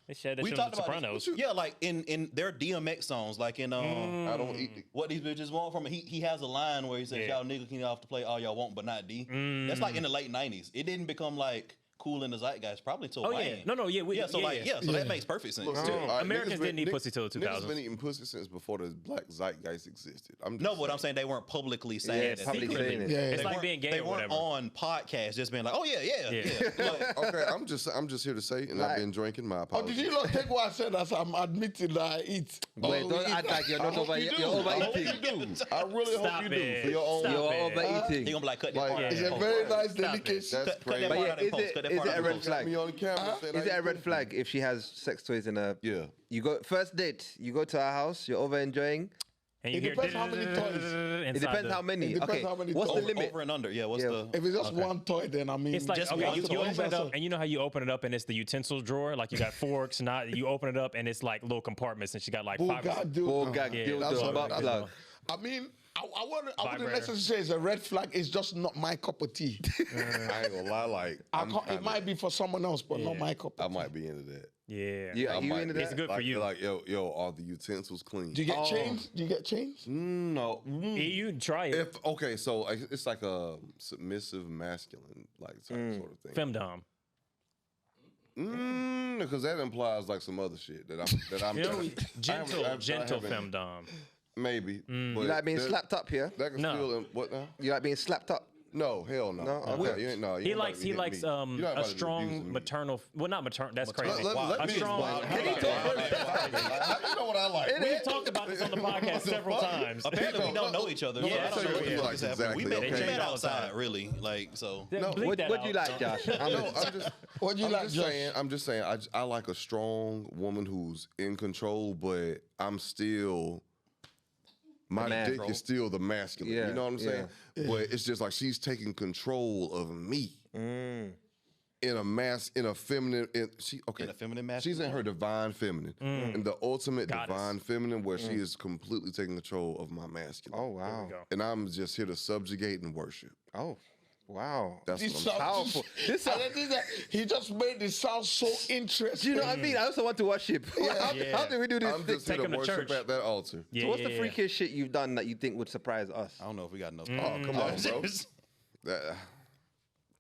They said that we shit on talked The about Sopranos. this. Yeah, like in their DMX songs, like in I don't eat. What These Bitches Want From Me. He has a line where he says, Yeah. "Y'all niggas can off to play all y'all want, but not D." That's like in the late '90s. It didn't become like cool in the zeitgeist probably until Oh, Wayne. yeah. No, yeah. So that makes perfect sense. Look, too. all right, Americans niggas didn't eat niggas- pussy till the Niggas 2000s. been eating pussy since before the black zeitgeist existed. No, what I'm saying, they weren't publicly saying Yeah, that. publicly Secretly. saying it. Yeah, It's They like weren't- being gay They or weren't whatever. on podcasts just being like, oh yeah. Like, Okay, I'm just here to say, and I've been drinking. My Oh, apologies. did you not take what I said as I'm admitting that I eat? Wait, don't act like you're not overeating. You're overeating. I really Stop hope you do it. for your own. Stop You're it. overeating. he gonna be like, cut that Like, part out It's and a post. very nice Stop delicacy. That's Cut crazy. that But part yeah, out and is post. it Cut that is part it out a and red post. flag? Me on the camera. said Is I it a ain't red pussy. flag if she has sex toys in a? Yeah. You go first date. You go to her house. You're over enjoying. And you It hear depends how many toys. It depends how many. It depends Okay. how many What's the toys. limit? Over and under, yeah. What's Yeah. the? If it's just one toy, then I mean, It's like, Just okay, one you toy. open it up, and you know how you open it up, and it's the utensil drawer, like you got forks, not you open it up, and it's like little compartments, and she got like five. Full gag Yeah, dildo, that's what butt it is. plug. I mean, I wouldn't Vibrator. necessarily say it's a red flag. It's just not my cup of tea. I ain't gonna lie. Like, It might be for someone else, but not my cup I of tea. might be into that. Yeah. Yeah, I you might into be. It's that? good for Like, you. Like, yo, are the utensils clean? Do you get chains? Do you get chains? No. You try it. If okay, so it's like a submissive masculine like type sort of thing. Femdom. Because that implies like some other shit that I'm. You know, gentle I haven't- femdom. Maybe. But You like being that- slapped up here? That can No. still what now? You like being slapped up? No, hell no. No? Okay. You ain't, no, you He ain't about likes to be hitting me. You're not a about to be abusing strong me. maternal. Well, not maternal. That's crazy. Let A me strong. explain. Can he talk? You know what I like. We talked about this on the podcast several times. Apparently, we don't know each other. Yeah, so I don't know sure, what the yeah. fuck is happening. Exactly, We met okay. outside, outside, really. Like, so. Bleep What that do you out. like, Josh? What do you like, Josh? I'm just saying. I like a strong woman who's in control, but I'm still. My man. dick is still the masculine. Yeah, You know what I'm saying? But it's just like she's taking control of me. In a feminine. In a feminine masculine? She's in her divine feminine, in the ultimate Goddess. divine feminine, where she is completely taking control of my masculine. Oh wow. go. And I'm just here to subjugate and worship. Oh wow. That's This what I'm sounds Powerful. This and the thing that he just made it sound so interesting. Do you know what I mean? I also want to worship. How do we do this? I'm just Take here him to to worship church. at that altar. Yeah, So what's yeah, the yeah. freakiest shit you've done that you think would surprise us? I don't know if we got enough. Oh, come on, bro. That-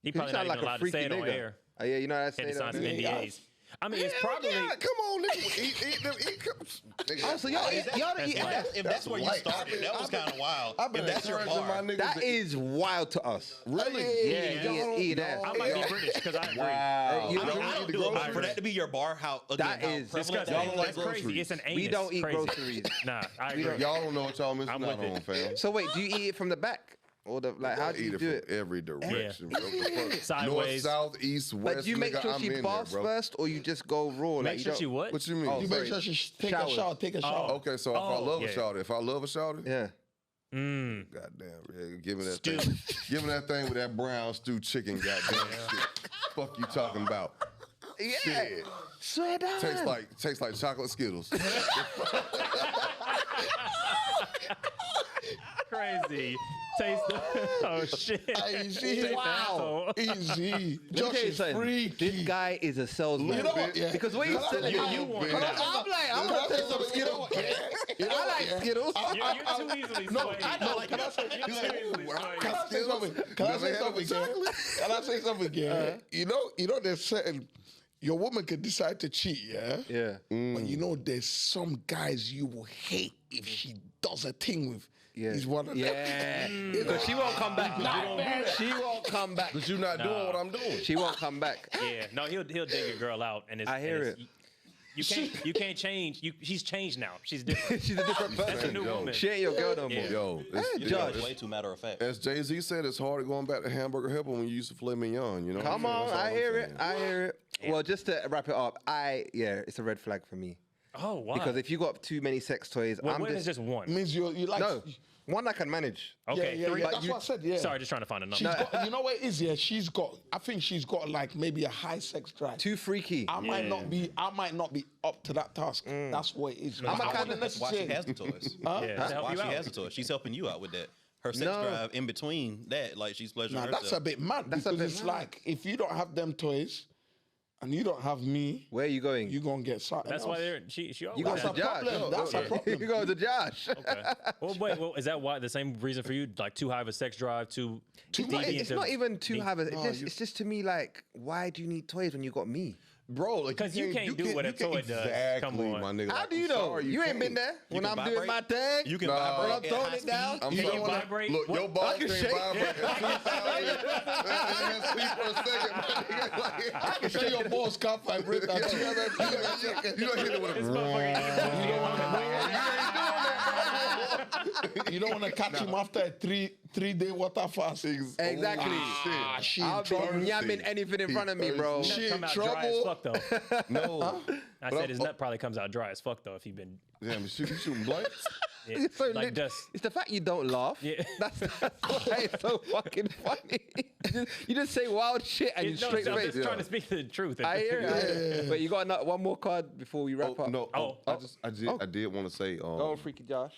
He You probably sound not like even a allowed to freaky say it on nigga. air. Oh, yeah, you know how to Had say to sign some that. NDAs. I mean, it's Hell probably. yeah, come on, nigga. Eat them. Nigga, Oh, so y'all don't eat ass. If that's where you light. started, that was kind of wild. I've been If that's your encouraging bar. my niggas That to eat. is wild to us. Really? Yeah, eat ass. I might be British because I agree. Wow. I mean, I don't do it. For that to be your bar, how again, That how is prevalent Disgusting. that Y'all is. don't like It's crazy. groceries. It's an anus. We don't eat crazy. groceries. Nah, I agree. Y'all don't know what y'all missing I'm out with on, it. fam. So wait, do you eat it from the back? Or the like how do eat you it do from it? every direction, bro. North, Sideways. south, east, west. But do you make nigga, sure I'm she in baths there, bro. first or you just go raw? Make like, you sure don't- she what? What you mean? Oh, You sorry. make sure she take Showers. a shower. Take a shower. Okay, so if I love a yeah. shower, if I love a shower, Yeah. Goddamn, yeah, give me that thing. Give me that thing with that brown stew chicken. Goddamn shit. Fuck you talking about? Yeah. Shit. Swear down. Tastes like chocolate Skittles. Crazy. Taste the oh shit. Easy. Wow. Easy. Let me Josh tell you is something. freaky. This guy is a salesman. You know what? Yeah. Because when he's selling You want that. I'm gonna take some Skittles. I like Skittles. You're too easily swayed. Can I say something? Chocolate. Can I say something again? You know, there's certain. Your woman can decide to cheat, yeah? Yeah. But you know, there's some guys you will hate if she does a thing with. Yeah. He's one of them. Yeah. Because she won't come back. She won't come back. Because you're not doing what I'm doing. She won't come back. Yeah, no, he'll dig a girl out, and it's, I hear and it's, You can't change. She's changed now. She's different. She's a different person. That's a new woman. She ain't your girl no more. Yeah. Yo, Josh. Way too matter of fact. as Jay-Z said, it's hard going back to hamburger helper when you used to filet mignon, you know? Come That's on, all I I'm hear it. saying. I hear it. Well, just to wrap it up, it's a red flag for me. Oh, why? Because if you got too many sex toys, well, I'm what if it's just one? Means you like. no, one I can manage. Okay, yeah, three. yeah. That's what I said. Yeah. Sorry, just trying to find a number. She's got, you know what it is? Yeah, I think she's got like maybe a high sex drive. Too freaky. I might not be up to that task. That's what it is. I'm a I kind wouldn't of- That's why she necessarily- has the toys. Yeah, to That's help why you she out. has the toys. She's helping you out with that. Her sex No. drive in between that, like she's pleasuring Nah, herself. that's a bit mad. That's a because bit it's mad. like if you don't have them toys, and you don't have me, Where are you going? you gonna get something. That's else. why she always You go That's to a Josh. problem. That's a problem. You go to Josh. Okay. Well, wait. Well, is that why the same reason for you? Like too high of a sex drive, too deviant It's to- not even too high. No, It's just to me like, why do you need toys when you got me? Bro, like 'Cause you can't do what a toy does. Exactly, Come on. my nigga. How Like, do you I'm know? sorry, You ain't been can't. there when can I'm doing my thing. You can Nah. vibrate When I'm at throwing high it down. speed. I'm You sorry. can vibrate. Look, your What? balls I can can't shake. vibrate. And sleep for a second, my nigga. Like, I can show your balls can't vibrate that. you don't hit it with a. This You don't want to catch him after a three-day water fast. Exactly. She I'll in be trouble. yamming anything in front of me, bro. She come in out dry as trouble. fuck though. No. I said his nut probably comes out dry as fuck though if he been. Damn, you shooting blanks? Yeah, It's so like lit. dust. It's the fact you don't laugh. Yeah. That's why it's so fucking funny. You just say wild shit and you No, straight I'm face. just trying to speak the truth. I hear it. But you got one more card before we wrap Oh, up. no. Oh. I did want to say, Go, Freaky Josh.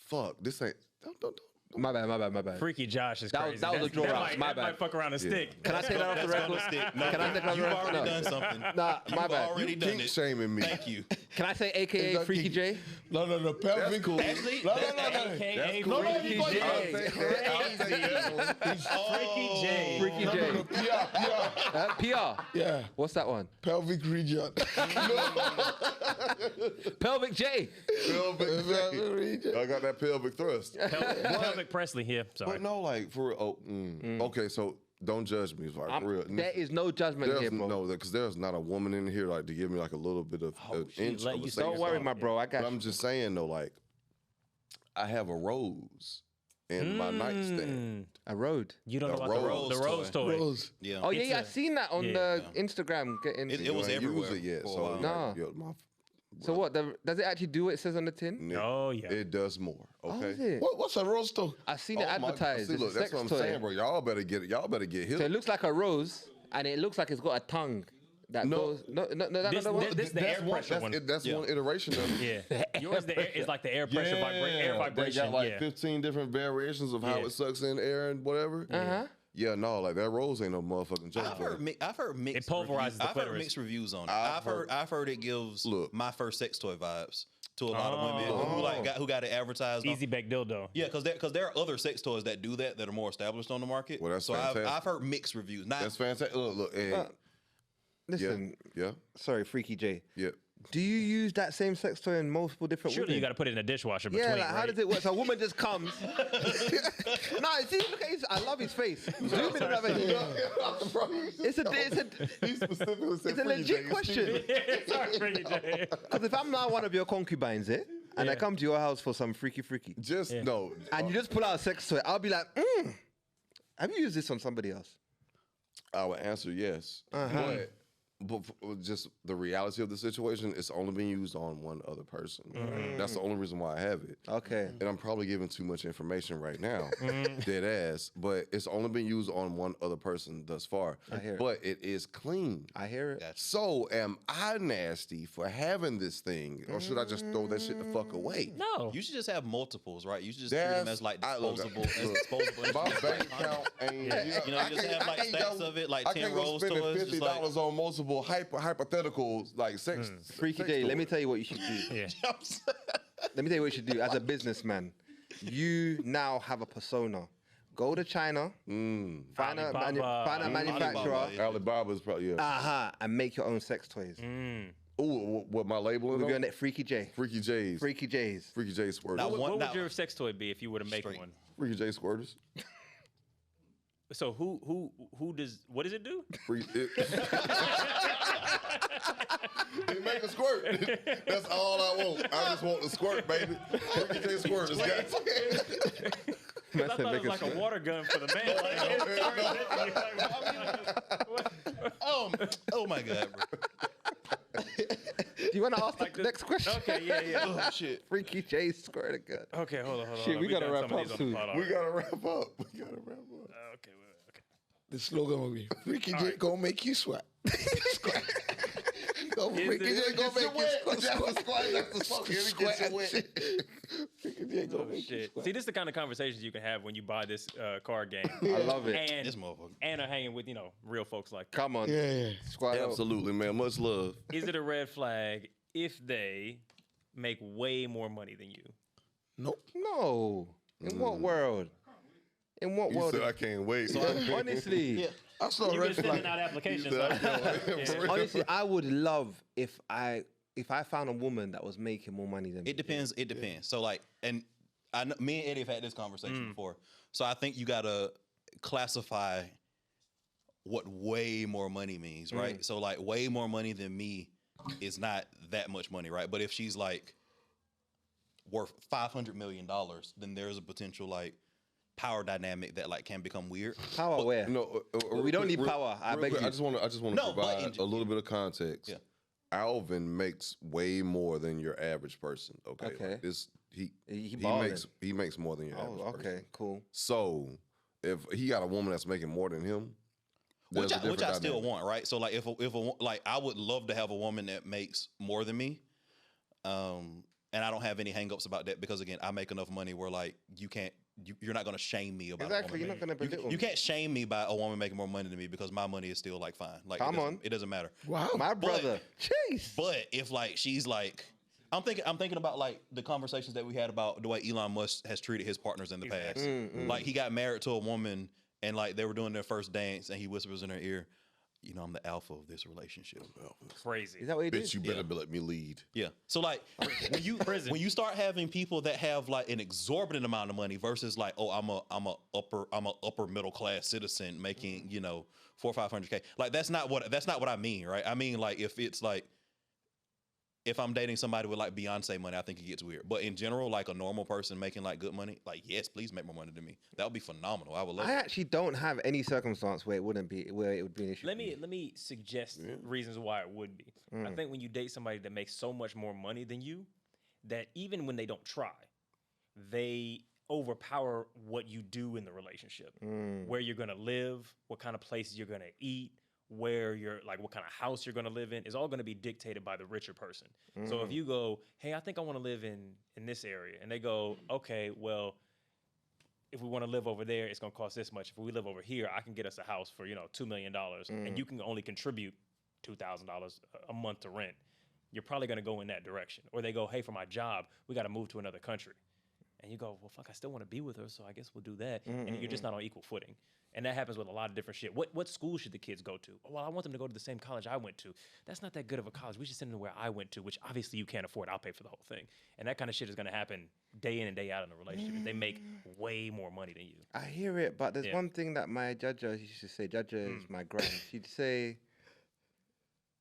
fuck, this ain't. Don't. My bad. Freaky Josh is That was- crazy. that was a draw out. Might, My that bad. might fuck around and stick. Can I say that off the That's record? gonna stick. No, Can I say that off the you've record? already No. done something. Nah, my You've bad. already done Kink it. shaming me. Thank you. Can I say AKA that Freaky kink? J? No, pelvic. cool. Actually, No. AKA No, no, Freaky you got- J. J. Freaky J. Freaky No, J. PR. PR. Yeah, What's that one? pelvic region. Pelvic J. Pelvic region. I got that pelvic thrust. Pelvic Presley here. Sorry. But no, like for real. Okay, so don't judge me, for real. There is no judgment There's here, bro. no, because there's not a woman in here like to give me like a little bit of an inch let of a you sex Don't worry, drive. my bro. I got But I'm you. just saying though, like I have a rose in my nightstand. A road. You don't know The about rose the Rose toy. toy. Rose. Yeah. Oh, yeah, I a- seen that on yeah. the Instagram. Getting It was You ain't everywhere use it yet, for a so while. Nah. yo, my, So what? Does it actually do what it says on the tin? Oh, yeah. it does more. Oh, Okay. is it? What's a rose though? I've seen it Oh my- advertised. See, It's look, a that's sex what I'm toy. saying, bro. Y'all better get hit. So it looks like a rose, and it looks like it's got a tongue that No. goes. No, that's This- not the one. this is the air pressure one. That's Yeah. one iteration of it. Yeah. Yours is like the air pressure air They vibration. got like Yeah. 15 different variations of how Yeah. it sucks in air and whatever. Yeah, no, like that rose ain't no motherfucking joke. I've heard mixed. It pulverizes reviews. the I've heard clitoris. mixed reviews on it. I've I've heard it gives Look. my first sex toy vibes to a lot of women who got it advertised. Easy bake dildo. Yeah, because there are other sex toys that do that are more established on the market. Well, that's so fantastic. I've heard mixed reviews. Not That's fantastic. Look, and Listen, yeah. sorry, Freaky J. Yeah. Do you use that same sex toy in multiple different Surely you women? got to put it in a dishwasher between. Yeah, like how right? does it work? So a woman just comes. No, see, look at his. I love his face. Zoom in on that face. It's a He specifically said it's a legit question. Sorry, Freaky J. Because if I'm now one of your concubines, and I come to your house for some freaky, Just no. and you just pull out a sex toy, I'll be like, have you used this on somebody else? I would answer yes. But But just the reality of the situation, it's only been used on one other person. That's the only reason why I have it. Okay. And I'm probably giving too much information right now, dead ass. But it's only been used on one other person thus far. I hear it. But it is clean. I hear it. Gotcha. So am I nasty for having this thing, or should I just throw that shit the fuck away? No. You should just have multiples, right? You should just treat them as like disposable. My bank account ain't. You know, you just have like stacks of it, like I 10 can't go rolls spending toys. $50 Just like, on multiple hypothetical like sex. Freaky sex J, let toys. me tell you what you should do. Yeah. Let me tell you what you should do as a businessman. You now have a persona. Go to China, find a manufacturer, Alibaba, yeah. Alibaba's probably and make your own sex toys. Ooh, what my label With is your on? net Freaky J. Freaky J's. Freaky J's. Freaky J squirters. Now, What would now- your sex toy be if you were to make Straight. one? Freaky J squirters. So who does what does it do? It make a squirt. That's all I want. I just want the squirt, baby. Freaky J squirt. It's got. I thought it was like a water gun for the man. oh my God, bro. Do you want to ask the next question? Okay, yeah. Oh, shit. Freaky J squirted good. Okay, hold on. Shit, we gotta done wrap some of up these on soon. the pod We already. gotta wrap up. Okay. The slogan will be Freaky J gonna make you sweat. Freaky J gonna make you sweat. Freaky J gonna make you Shit. sweat. See, this is the kind of conversations you can have when you buy this card game. I love it. And This motherfucker. and are hanging with real folks like that. Come on. Yeah. Squad up. Absolutely, man. Much love. Is it a red flag if they make way more money than you? Nope. No. In what world? In what You world? said I can't wait. Honestly, That's not a You've red been sending flag. out applications. You said so- I honestly, I would love if I found a woman that was making more money than me. It depends. It depends. So like, and I know, me and Eddie have had this conversation before. So I think you gotta classify what way more money means, right? So like, way more money than me is not that much money, right? But if she's like worth $500 million, then there's a potential like power dynamic that like can become weird. Power where? No, We don't need power. I beg you. I just want to No, but provide in- a little bit of context. Yeah. Alvin makes way more than your average person. Okay. Okay. Like this He he ballin'. makes more than your average Oh, person. okay, cool. So if he got a woman that's making more than him, Which there's a I different still dynamic. want, right? So like, if like, I would love to have a woman that makes more than me, and I don't have any hangups about that because again, I make enough money where like you're not gonna shame me about Exactly, a you're woman. not gonna belittle You me. can't shame me by a woman making more money than me because my money is still like fine. Like Come on. it doesn't matter. Wow. My brother, Chase. But if like she's like, I'm thinking about like the conversations that we had about the way Elon Musk has treated his partners in the past. Like he got married to a woman and like they were doing their first dance and he whispers in her ear, "You know, I'm the alpha of this relationship." Crazy. Is that what he did? Bitch, you better let me lead. Yeah. So like when you start having people that have like an exorbitant amount of money versus like, oh, I'm a upper middle class citizen making, 400 or 500K. Like that's not what I mean, right? I mean like if it's like if I'm dating somebody with like Beyonce money, I think it gets weird. But in general, like a normal person making like good money, like yes, please make more money than me. That would be phenomenal. I would love I it. actually don't have any circumstance where it would be an issue. Let me suggest reasons why it would be. I think when you date somebody that makes so much more money than you, that even when they don't try, they overpower what you do in the relationship. Where you're gonna live, what kind of places you're gonna eat, where you're like what kind of house you're gonna live in is all gonna be dictated by the richer person. So if you go, hey, I think I wanna live in this area, and they go, okay, well, if we want to live over there, it's going to cost this much. If we live over here, I can get us a house for, $2 million, and you can only contribute $2,000 a month to rent. You're probably going to go in that direction. Or they go, hey, for my job, we got to move to another country. And you go, well, fuck, I still want to be with her, so I guess we'll do that. And you're just not on equal footing. And that happens with a lot of different shit. What school should the kids go to? Oh, well, I want them to go to the same college I went to. That's not that good of a college. We should send them to where I went to, which obviously you can't afford. I'll pay for the whole thing. And that kind of shit is going to happen day in and day out in a relationship. If they make way more money than you. I hear it, but there's Yeah. one thing that my judger used to say. Judger is my grand. She'd say,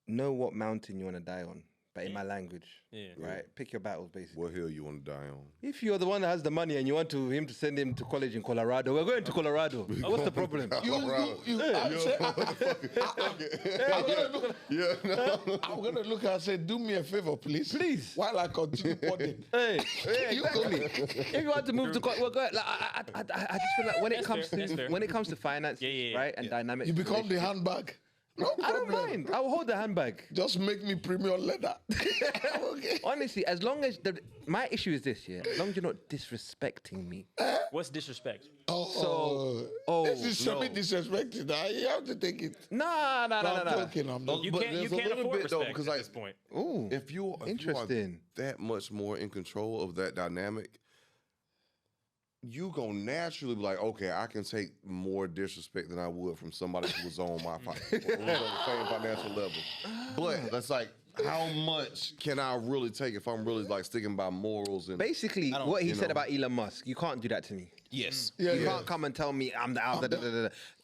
"Know what mountain you want to die on but in my language. Yeah. Right? Pick your battles, basically. What hill you want to die on? If you're the one that has the money and you want him to send him to college in Colorado, we're going to Colorado. What's the problem? I'm gonna look and say, do me a favor, please. Please. While I continue podding. Hey, exactly. If you want to move to college, we're going. Like, I just feel like when it comes to finance, right, and dynamics, You become the handbag. No I don't problem. mind. I will hold the handbag. Just make me premium leather. Okay. Honestly, as long as my issue is this, as long as you're not disrespecting me. What's disrespect? This is semi-disrespected. You have to take it. No. I'm joking. I'm not. You But can't there's a afford little bit, though, respect because, at like, this point. Ooh, If you are interesting. that much more in control of that dynamic, you gonna naturally be like, okay, I can take more disrespect than I would from somebody who was on my who was on the same financial level. But that's like, how much can I really take if I'm really like sticking by morals and Basically, what he said about Elon Musk, you can't do that to me. Yes. You can't come and tell me I'm the out.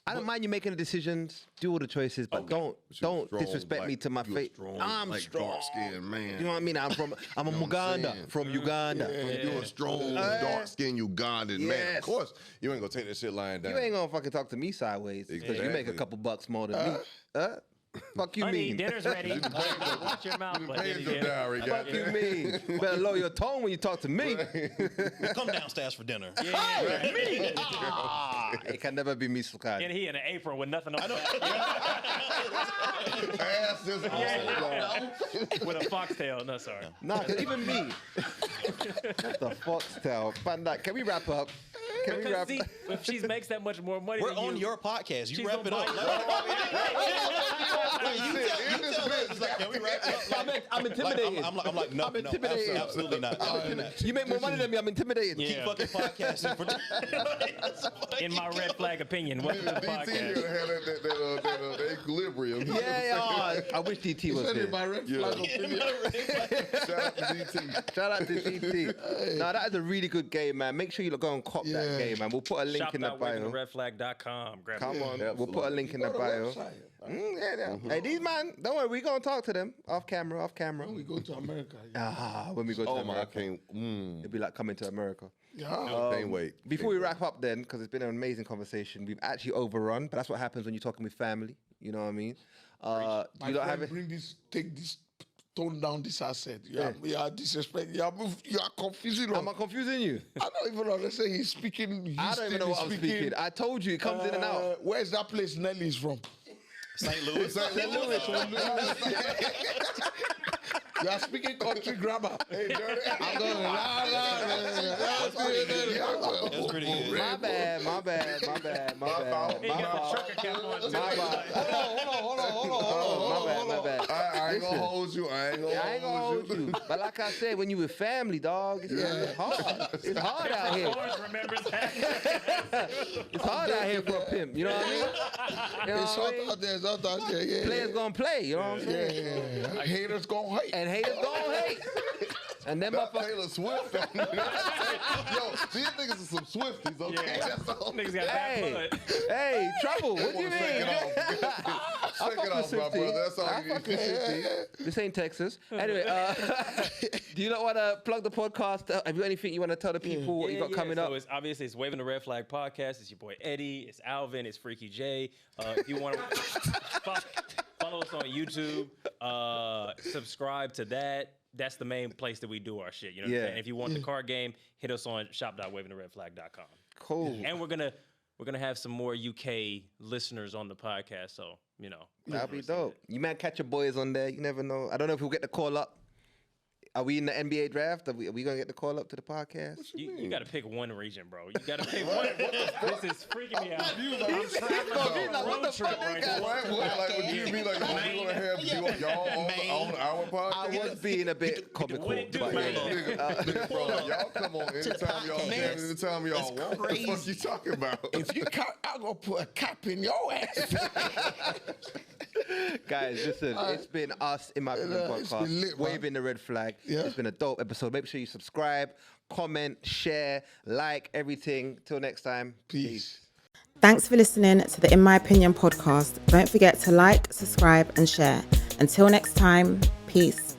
I don't mind you making the decisions, do all the choices, but don't strong, disrespect me to my you a face. strong, I'm like, strong. dark-skinned man. You know what I mean? I'm a You know what I'm Uganda. saying? From Uganda. You're a strong, dark-skinned Ugandan man. Yes. Of course, you ain't gonna take that shit lying down. You ain't gonna fucking talk to me sideways because you make a Exactly. couple bucks more than me. Fuck you Honey, mean? dinner's ready. Watch your mouth. But Paid then your again, dowry, Fuck you goddamn. mean? Better lower your tone when you talk to me. Come downstairs for dinner. It can never be me, Sukad. and he in an apron with nothing on Ass is with a foxtail. No, sorry. Nah, cause even me. What the foxtail? Van Dyke, can we wrap up? Can we wrap See, if she makes that much more money, We're than on you, your podcast. You she's wrap it gonna up. buy You tell us, like, can we wrap it up? Like, I'm intimidated. I'm like, no, I'm intimidated. absolutely not. You make more money than me. I'm intimidated. Yeah. Keep fucking podcasting. For in my red flag opinion, welcome to the DT podcast. had that equilibrium. Yeah. I wish DT was Send here. me my red flag opinion. Shout out to DT. Shout out to DT. Nah, that is a really good game, man. Make sure you go and cop that game, man. We'll put a link in the bio. Shop.wavingtheredflag.com. Grab Come it. on, we'll put a link in the bio. Hey, these man, don't worry, we gonna talk to them off camera. We go to America. When we go to Oh my, I America, can't. it'd be like coming to America. Can't wait. Before we wrap up, then, because it's been an amazing conversation, we've actually overrun, but that's what happens when you're talking with family. You know what I mean? My You don't have friend, it. take this, tone down this asset. You are disrespect. You are confusing. Am I confusing you? I don't even understand. He's speaking. I don't even know what I'm speaking. I told you, it comes in and out. Where's that place Nelly's from? St. Louis. St. Louis. You are speaking country grammar. Hey, dirty. I'm going. That's pretty good. My bad. He got a trucker cap on too. Hold My bad. I ain't gonna hold you. I ain't gonna hold you. But like I said, when you with family, dog, it's hard. It's hard out here. Always remembers that. It's hard out here for a pimp. You know what I mean? You know It's what I hot mean? out there. It's hot out there. Yeah. Players gonna play. You know what I'm saying? Yeah. Haters gonna hate. And haters gonna hate. And then Not motherfuckers. Taylor Swift. Yo, these niggas are some Swifties, okay? Yeah. That's all. Niggas got that Hey, foot. hey, trouble. What do you mean? Shake it off, my brother. That's all you need. This ain't Texas. Anyway, do you not want to plug the podcast? Have you got anything you want to tell the people what you got coming up? So it's obviously it's Waving the Red Flag podcast. It's your boy Eddie. It's Alvin. It's Freaky J. If you want to follow us on YouTube, subscribe to that. That's the main place that we do our shit. You know what I'm saying? If you want the card game, hit us on shop.wavingtheredflag.com. Cool. And we're gonna have some more UK listeners on the podcast. So you know That'll be dope. You might catch your boys on there. You never know. I don't know if we'll get the call up. Are we in the NBA draft? Are we going to get the call up to the podcast? You got to pick one region, bro. You got to pick one. This is freaking me out. I'm traveling on a road trip right now. Like, would you be like, are we going to have y'all on our podcast? I was being a bit comical. What it do, but man? Nigga, bro, like, y'all come on anytime y'all can, anytime y'all want. What the fuck you talking about? If you can't, I'm gonna put a cap in your ass. Guys, listen, it's been us in my it's been podcast, lit, man. Waving the Red Flag. Yeah. It's been a dope episode. Make sure you subscribe, comment, share, like everything. Till next time, Peace. Thanks for listening to the In My Opinion podcast. Don't forget to like, subscribe, and share. Until next time, peace.